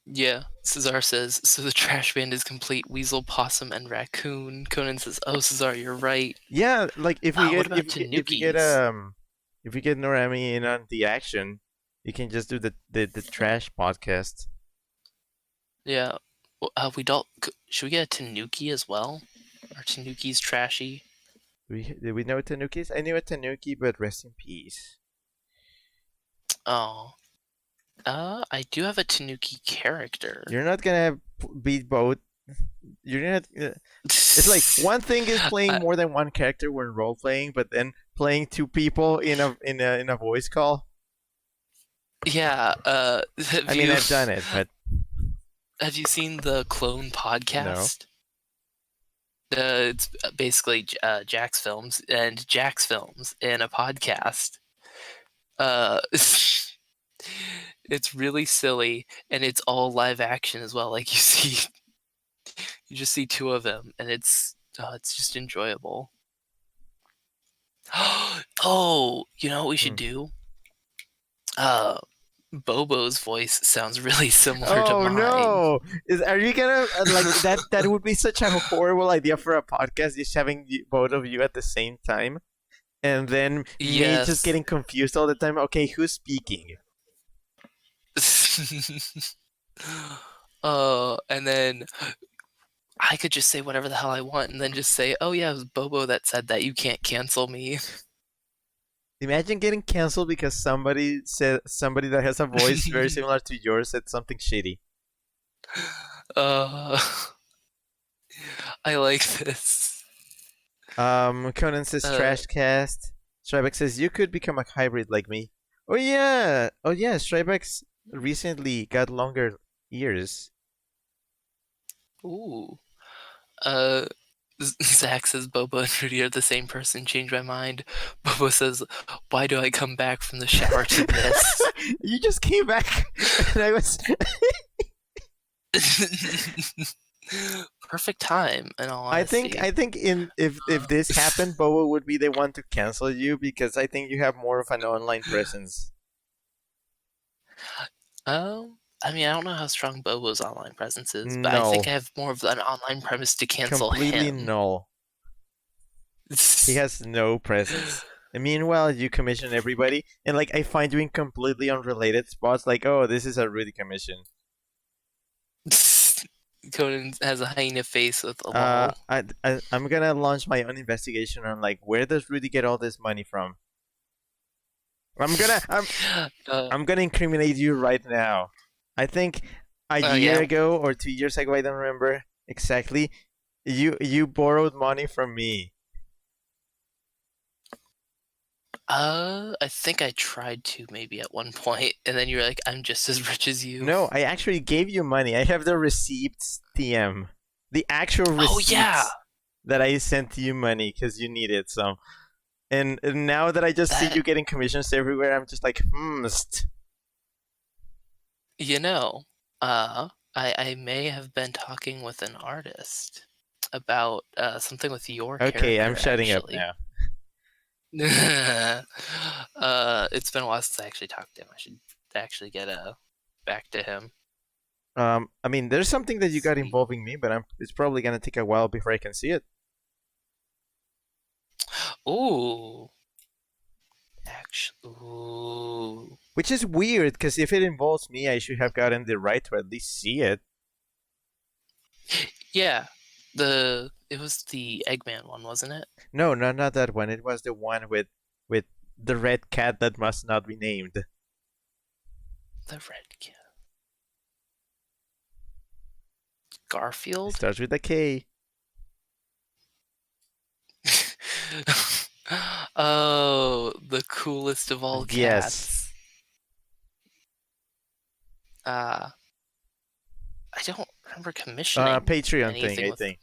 Yeah, Cesar says, so the trash band is complete. Weasel, possum, and raccoon. Conan says, oh, Cesar, you're right. Yeah, like if we What get about if we get Norami in on the action, you can just do the trash podcast. Yeah. Well, should we get a Tanuki as well? Are Tanukis trashy? Did we know Tanukis? I knew a Tanuki, but rest in peace. Oh. I do have a Tanuki character. You're not gonna beat both. You're not. It's like one thing is playing more than one character when role playing, but then playing two people in a voice call. Yeah. I mean, I've done it, but have you seen the Clone podcast? No. It's basically Jack's Films in a podcast. It's really silly, and it's all live action as well. Like you just see two of them, and it's just enjoyable. Oh, you know what we should do? Bobo's voice sounds really similar to mine. Oh no! Are you gonna like that? That would be such a horrible idea for a podcast, just having both of you at the same time, and then me just getting confused all the time. Okay, who's speaking? And then I could just say whatever the hell I want, and then just say, "Oh yeah, it was Bobo that said that. You can't cancel me." Imagine getting canceled because somebody that has a voice very similar to yours said something shitty. I like this. Conan says Trashcast. Strybeck says you could become a hybrid like me. Oh yeah. Strybeck's recently got longer ears. Ooh. Zach says Bobo and Rudy are the same person. Change my mind. Bobo says, "Why do I come back from the shower to this?" You just came back, and I was. Perfect time, in all honesty. I think if this happened, Bobo would be the one to cancel you because I think you have more of an online presence. I mean, I don't know how strong Bobo's online presence is, but I think I have more of an online premise to cancel completely him. null. He has no presence. And meanwhile, you commission everybody, and like I find you in completely unrelated spots. Like, oh, this is a Rudy commission. Conan has a hyena face with a I'm gonna launch my own investigation on like where does Rudy get all this money from. I'm gonna incriminate you right now. I think a year ago or 2 years ago, I don't remember exactly. You borrowed money from me. I think I tried to maybe at one point, and then you were like, "I'm just as rich as you." No, I actually gave you money. I have the receipts, TM. The actual receipts that I sent you money because you needed some. And now that I just see you getting commissions everywhere, I'm just like, You know, I may have been talking with an artist about something with your character. Okay, I'm shutting up now. It's been a while since I actually talked to him. I should actually get back to him. I mean, there's something that you got involving me, but it's probably gonna take a while before I can see it. Ooh. Actually, ooh. Which is weird, because if it involves me, I should have gotten the right to at least see it. Yeah. It was the Eggman one, wasn't it? No, not that one. It was the one with the red cat that must not be named. The red cat. Garfield? It starts with a K. Oh, the coolest of all cats. Yes. I don't remember commissioning Patreon thing, I think.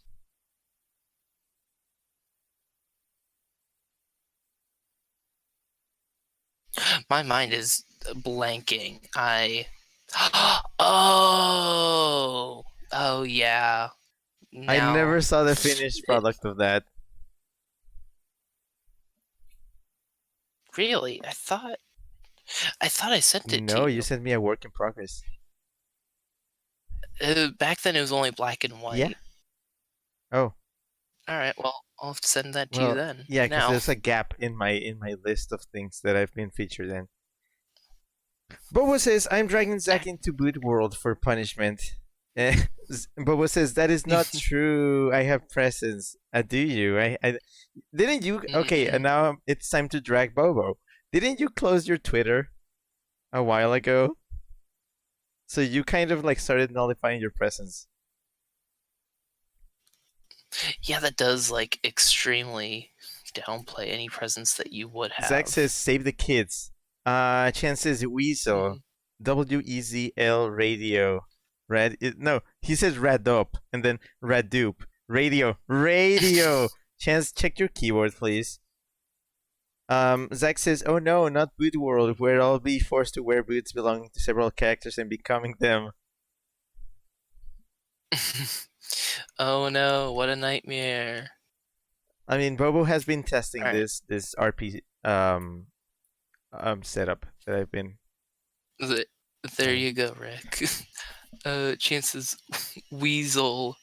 My mind is blanking. Oh yeah. Now... I never saw the finished product of that. Really? I thought I sent it to No, you you. sent me a work in progress. Back then it was only black and Yeah. white. Oh, All right, well, I'll have to send that to you well, then. yeah, because Now. there's a gap in my list of things that I've been featured in. Bobo says, I'm dragging Zach into Boot World for punishment. Bobo says, that is not true. I have presents. Do you? I didn't you? Okay, and now it's time to drag Bobo. Didn't you close your Twitter a while ago? So you kind of like started nullifying your presence. Yeah, that does like extremely downplay any presence that you would have. Zach says, save the kids. Chances Weasel. WEZL radio. No, he says red up and then red dupe. Radio. Chance, check your keyboard, please. Zach says, oh no, not Boot World, where I'll be forced to wear boots belonging to several characters and becoming them. Oh no, what a nightmare. I mean, Bobo has been testing Right. this RP setup that I've been. There you go, Rick. Chances Weasel,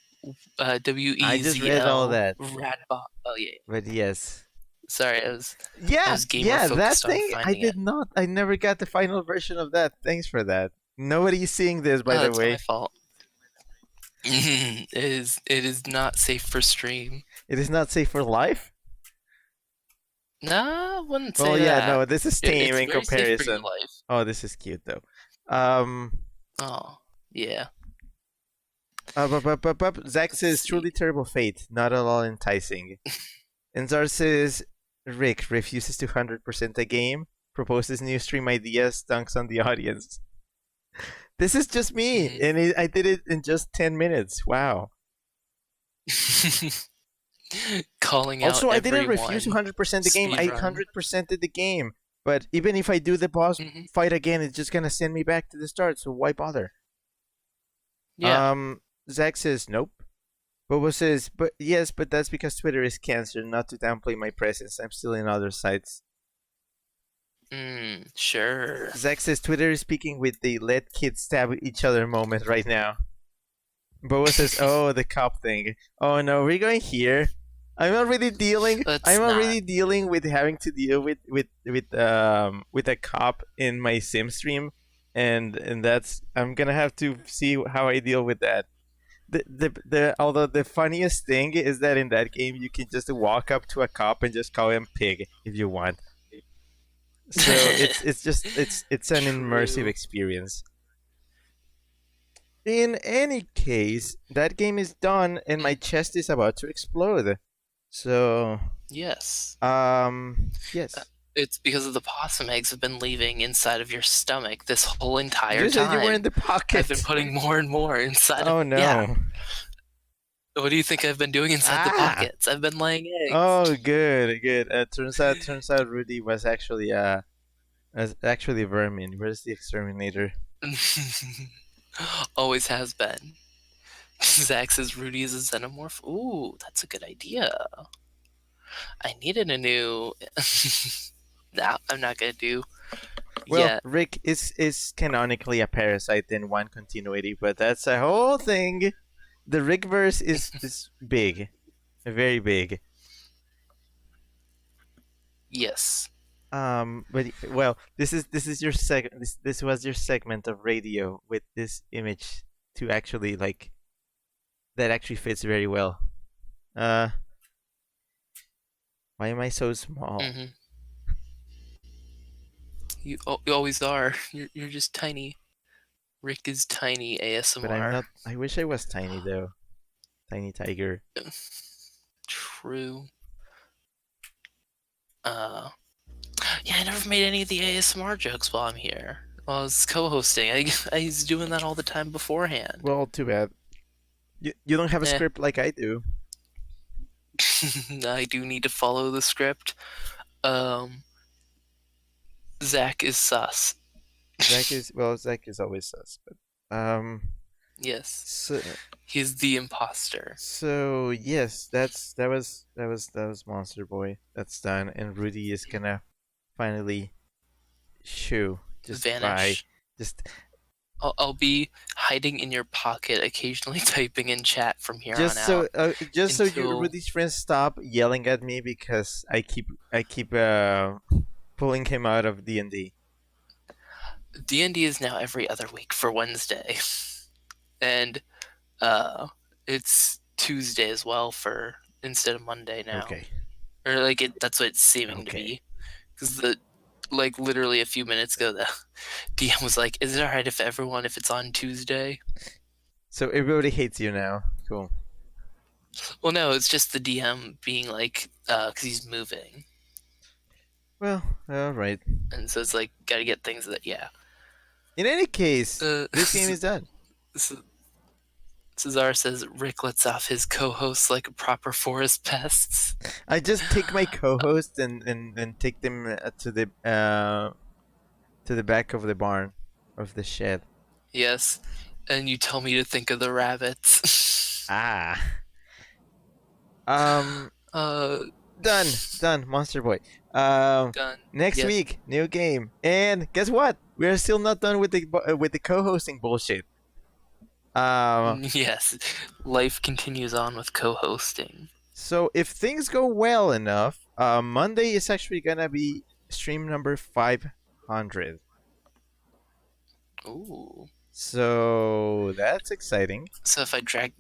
WEZL. I just read all that. Radbot. Oh yeah. But yes. Sorry, I was gamer Yeah, that focused on thing. I finding did it. not. I never got the final version of that. Thanks for that. Nobody's seeing this, by the That's way. my fault. It is not safe for stream. It is not safe for life. Nah, I wouldn't say Well, that. yeah, no, this is tame It's in very safe for your comparison. life. Oh, this is cute though. Oh, yeah. Zach says truly terrible fate, not at all enticing. And Zar says Rick refuses to 100% the game, proposes new stream ideas, dunks on the audience. This is just me, and I did it in just 10 minutes. Wow. Calling out Also, I didn't everyone. refuse to 100% the game. I Speedrun. 100%ed the game. But even if I do the boss fight again, it's just gonna send me back to the start. So why bother? Yeah. Zach says nope. Bobo says, but yes, but that's because Twitter is cancer. Not to downplay my presence, I'm still in other sites. Sure. Zach says Twitter is speaking with the let kids stab each other moment right now. Bobo says, oh, the cop thing. Oh no, we're going here. I'm already dealing. Already dealing with having to deal with a cop in my sim stream, and that's I'm gonna have to see how I deal with that. Although the funniest thing is that in that game you can just walk up to a cop and just call him pig if you want. So it's an immersive experience. In any case, that game is done and my chest is about to explode. So yes. Yes. It's because of the possum eggs have been leaving inside of your stomach this whole entire time. You said you were in the pocket. I've been putting more and more inside. Oh no. Yeah. What do you think I've been doing inside the pockets? I've been laying eggs. Oh, good. Turns out Rudy was actually vermin. Where's the exterminator? Always has been. Zach says Rudy is a xenomorph. Ooh, that's a good idea. I needed a new. No, I'm not gonna do. Well, yet. Rick is canonically a parasite in one continuity, but that's a whole thing. The Rickverse is big, very big. Yes. But well, this is your this was your segment of radio with this image to actually like that actually fits very well. Why am I so small? You always are. You're just tiny. Rick is tiny ASMR. But I'm not. I wish I was tiny though. Tiny tiger. True. Yeah, I never made any of the ASMR jokes while I'm here. While I was co-hosting. I was doing that all the time beforehand. Well, too bad. You don't have a script like I do. I do need to follow the script. Zach is sus. Zach is always sus, but yes. So, he's the imposter. So yes, that was Monster Boy. That's done, and Rudy is gonna finally just by Vanish. just I'll be hiding in your pocket, occasionally typing in chat from here on just out so you until Rudy's friends stop yelling at me because I keep pulling him out of D&D. D&D is now every other week for Wednesday, and it's Tuesday as well for instead of Monday now, Okay. or that's what it's seeming to Okay. be, because literally a few minutes ago the DM was like, "Is it alright if it's on Tuesday?" So everybody hates you now. Cool. Well, no, it's just the DM being like, because he's moving, Well, all right. and so it's like gotta get things In any case, this game is done. Cesar says Rick lets off his co-hosts like proper forest pests. I just take my co-host and take them to the back of the barn, of the shed. Yes, and you tell me to think of the rabbits. Ah. uh, Done. Monster Boy. done. Next Yes. week, new game, and guess what? We are still not done with the co-hosting bullshit. Yes, life continues on with co-hosting. So if things go well enough, Monday is actually gonna be stream number 500. Ooh. So that's exciting. So if I could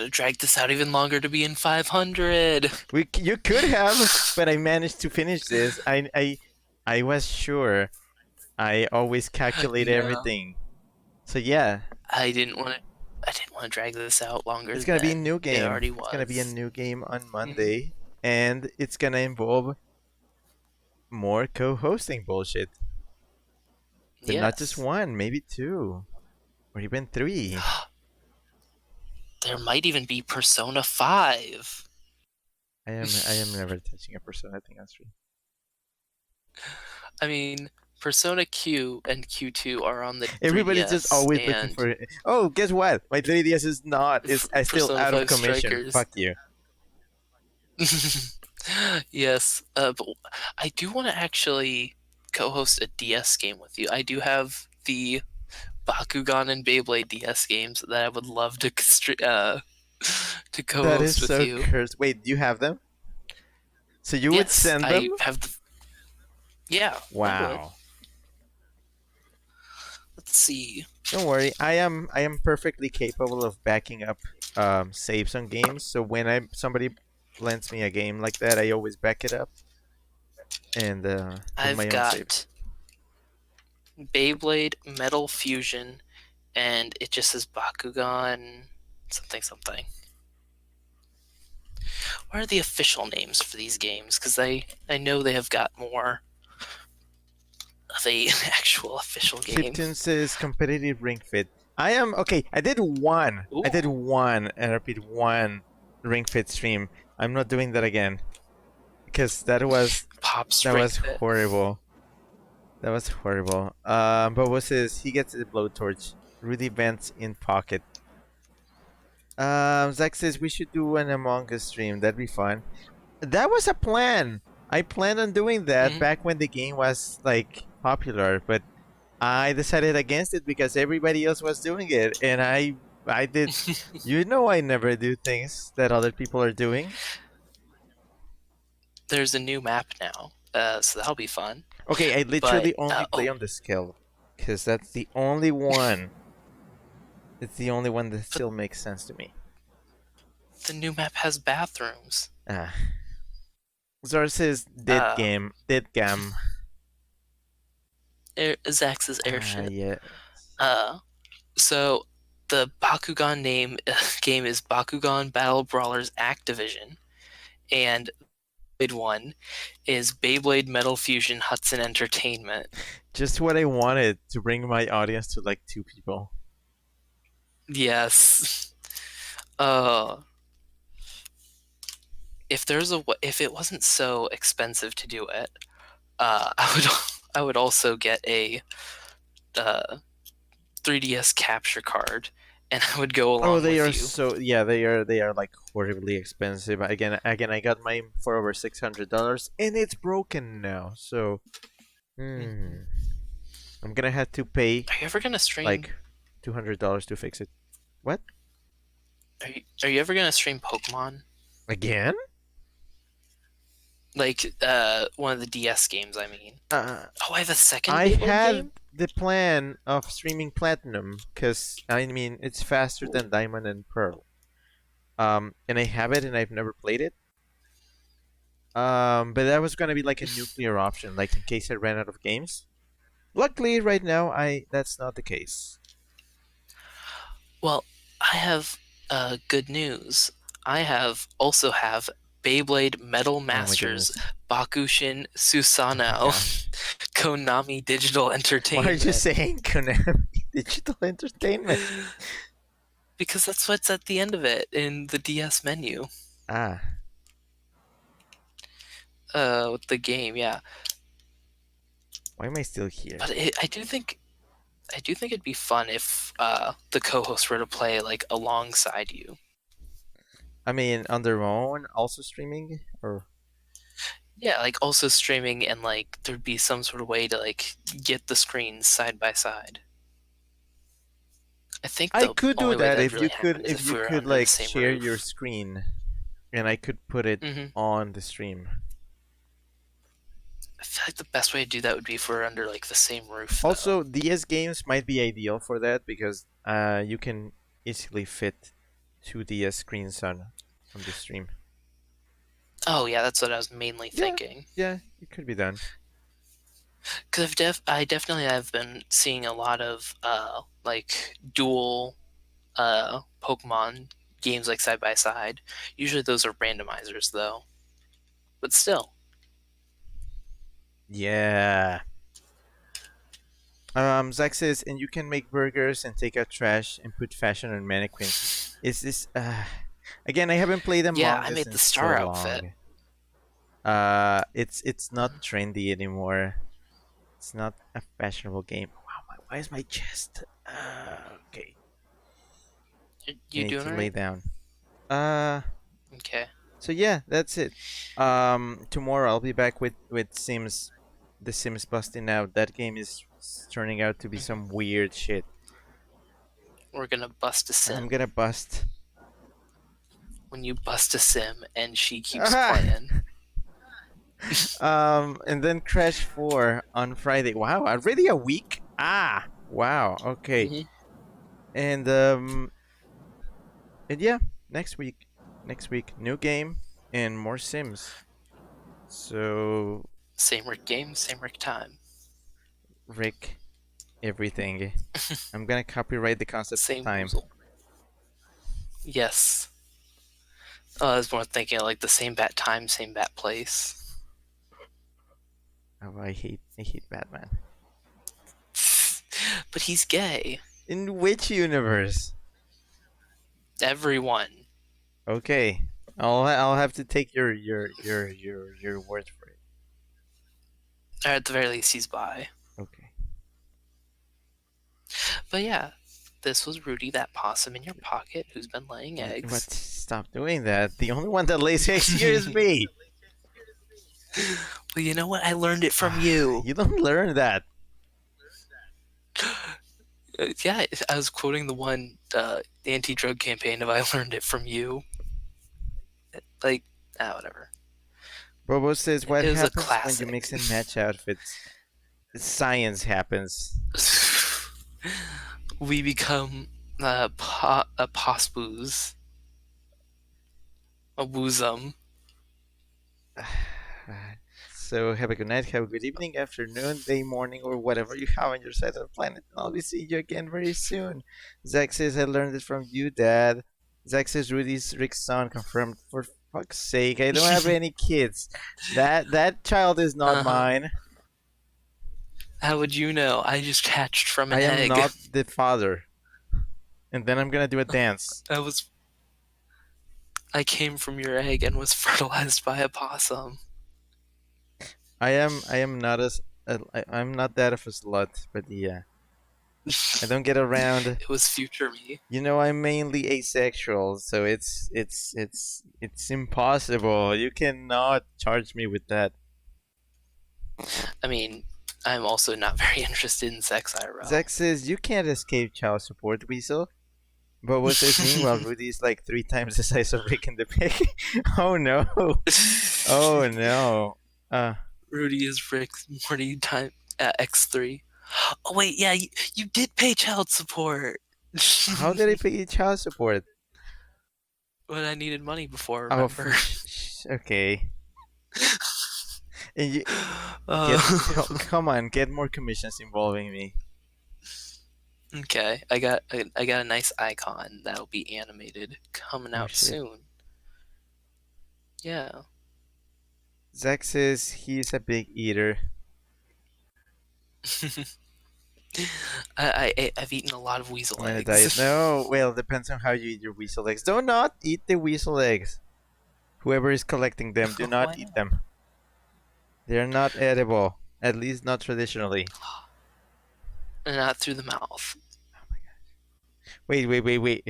have dragged this out even longer to be in 500. You could have, but I managed to finish this. I was sure. I always calculate Yeah. everything. So yeah, I didn't want to drag this out longer. it's gonna be a than new game. It already was. It's gonna be a new game on Monday, and it's gonna involve more co-hosting bullshit. But not just Yes. one, maybe two, or even three. There might even be Persona 5. I am never touching a Persona thing on stream. I mean, Persona Q and Q2 are on the Everybody's 3DS, just always looking and for. Oh, guess what? My 3DS is not. It's still Persona out of 5 commission. Strikers. Fuck you. Yes, but I do want to actually co-host a DS game with you. I do have the Bakugan and Beyblade DS games that I would love to co-host That is with so you. cursed. Wait, do you have them? So you would send them? I have the. Yeah. I would. Wow. Let's see. Don't worry. I am perfectly capable of backing up saves on games. So when somebody lends me a game like that, I always back it up and put my I've own save. got Beyblade Metal Fusion, and it just says Bakugan something. What are the official names for these games? Because I know they have got more of a actual official game. Chiptune says competitive Ring Fit. I am okay. I did one. Ooh. I did one, and I repeat, one Ring Fit stream. I'm not doing that again because that was horrible. That was horrible. But what says he gets the blowtorch. Rudy vents in pocket. Zach says we should do an Among Us stream. That'd be fun. That was a plan. I planned on doing that back when the game was like popular, but I decided against it because everybody else was doing it, and I did. You know, I never do things that other people are doing. There's a new map now, so that'll be fun. Okay, I literally only play on the skill because that's the only one. It's the only one that still makes sense to me. The new map has bathrooms. Zara says dead game. Zach says airship. Yeah. So the Bakugan game is Bakugan Battle Brawlers Activision, and Beyblade one is Beyblade Metal Fusion Hudson Entertainment. Just what I wanted to bring my audience to like 2 people. Yes. If it wasn't so expensive to do it, I would also get a 3DS capture card, and I would go along. Oh, they with are you. so they are like horribly expensive. Again, I got mine for over $600, and it's broken now. So Hmm. I'm gonna have to pay Are you ever gonna stream? like $200 to fix it. What? Are you ever gonna stream Pokemon? Again? Like one of the DS games, I mean. Uh, Oh, I have a second I Beyblade had game? the plan of streaming Platinum because I mean it's faster than Diamond and Pearl. And I have it and I've never played it. But that was gonna be like a nuclear option, like in case I ran out of games. Luckily, right now, that's not the case. Well, I have good news. I also have Beyblade Metal Oh my Masters goodness. Bakushin Oh my Susanoo gosh. Konami Digital Why are Entertainment. you saying Konami Digital Entertainment? Because that's what's at the end of it in the DS menu. Ah, With the game, yeah. why am I still here? But I do think it'd be fun if the co-host were to play like alongside you. I mean, on their own, also streaming, or Yeah, like also streaming and like there'd be some sort of way to like get the screens side by side. I think I the could do only way that that if really you could happen is if you we were could under the like same share your roof. screen, and I could put it on the stream. I feel like the best way to do that would be if we're under like the same roof. Though. Also, DS games might be ideal for that because you can easily fit two DS screens on the stream. Oh yeah, that's what I was mainly thinking. Yeah, it could be done. Because I definitely have been seeing a lot of like dual Pokemon games like side by side. Usually those are randomizers though, but still. Yeah. Zach says, and you can make burgers and take out trash and put fashion on mannequins. Is this again? I haven't played Among Yeah, Us I made in the star so outfit. long. It's not trendy anymore. It's not a fashionable game. Wow, why is my chest? Okay. You I need doing to it lay right? down. Okay. So yeah, that's it. Tomorrow I'll be back with Sims, the Sims busting out. That game is turning out to be some weird shit. We're gonna bust a sim. I'm gonna bust. When you bust a sim and she keeps Aha! playing. And then Crash 4 on Friday. Wow, already a week? Ah, wow. Okay. Mhm. And yeah, next week, new game and more Sims. So Same Rick game, same Rick time. Rick, everything. I'm gonna copyright the concept Same of time. Woozle. Yes. I was more thinking like the same bat time, same bat place. Oh, I hate Batman. But he's gay. In which universe? Everyone. Okay, I'll have to take your word for it. Or at the very least, he's bi. Okay. But yeah, this was Rudy, that possum in your pocket who's been laying eggs. But stop doing that. The only one that lays eggs here is me. Well, you know what? I learned it from you. You don't learn that. Yeah, I was quoting the one anti-drug campaign of I learned it from you. Like, whatever. Bobo says, what It was a happens when classic. you mix and match outfits? Science happens. We become a posbooze. A woozum. So have a good night, have a good evening, afternoon, day, morning, or whatever you have on your side of the planet. And I'll be seeing you again very soon. Zach says, I learned it from you, Dad. Zach says, Rudy's Rick's son confirmed. For fuck's sake, I don't have any kids. That child is not mine. How would you know? I just hatched from an I am egg. not the father. And then I'm gonna do a dance. I came from your egg and was fertilized by a possum. I am not I'm not that of a slut, but yeah. I don't get around. It was future me. You know, I'm mainly asexual, so it's impossible. You cannot charge me with that. I mean, I'm also not very interested in sex IRL. Zach says you can't escape child support, Weasel. But what says meanwhile Rudy's like 3 times the size of Rick and the Pig. Oh no. Oh no. Rudy is Rick Morty time X3. Oh wait, yeah, you did pay child support. How did I pay you child support? When I needed money before, Oh, remember? okay. And you come on, get more commissions involving me. Okay, I got a nice icon that'll be animated coming out shit. soon. Yeah. Zach says he's a big eater. I've eaten a lot of weasel I'm on a eggs. diet. No, well, depends on how you eat your weasel eggs. Do not eat the weasel eggs. Whoever is collecting them, do not eat them. They're not edible. At least not traditionally. Not through the mouth. Oh my gosh. Wait.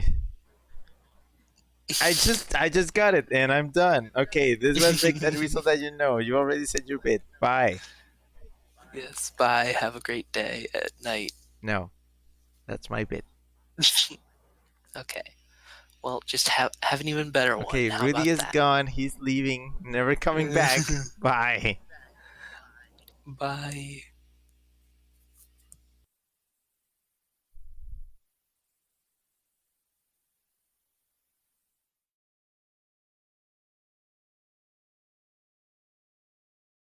I just got it and I'm done. Okay, this was Big That Weasel That You Know. You already said your bit. Bye. Yes, bye. Have a great day at night. No. That's my bit. Okay. Well, just have an even better one. Okay, How Rudy about is that? gone. He's leaving. Never coming back. Bye. Bye.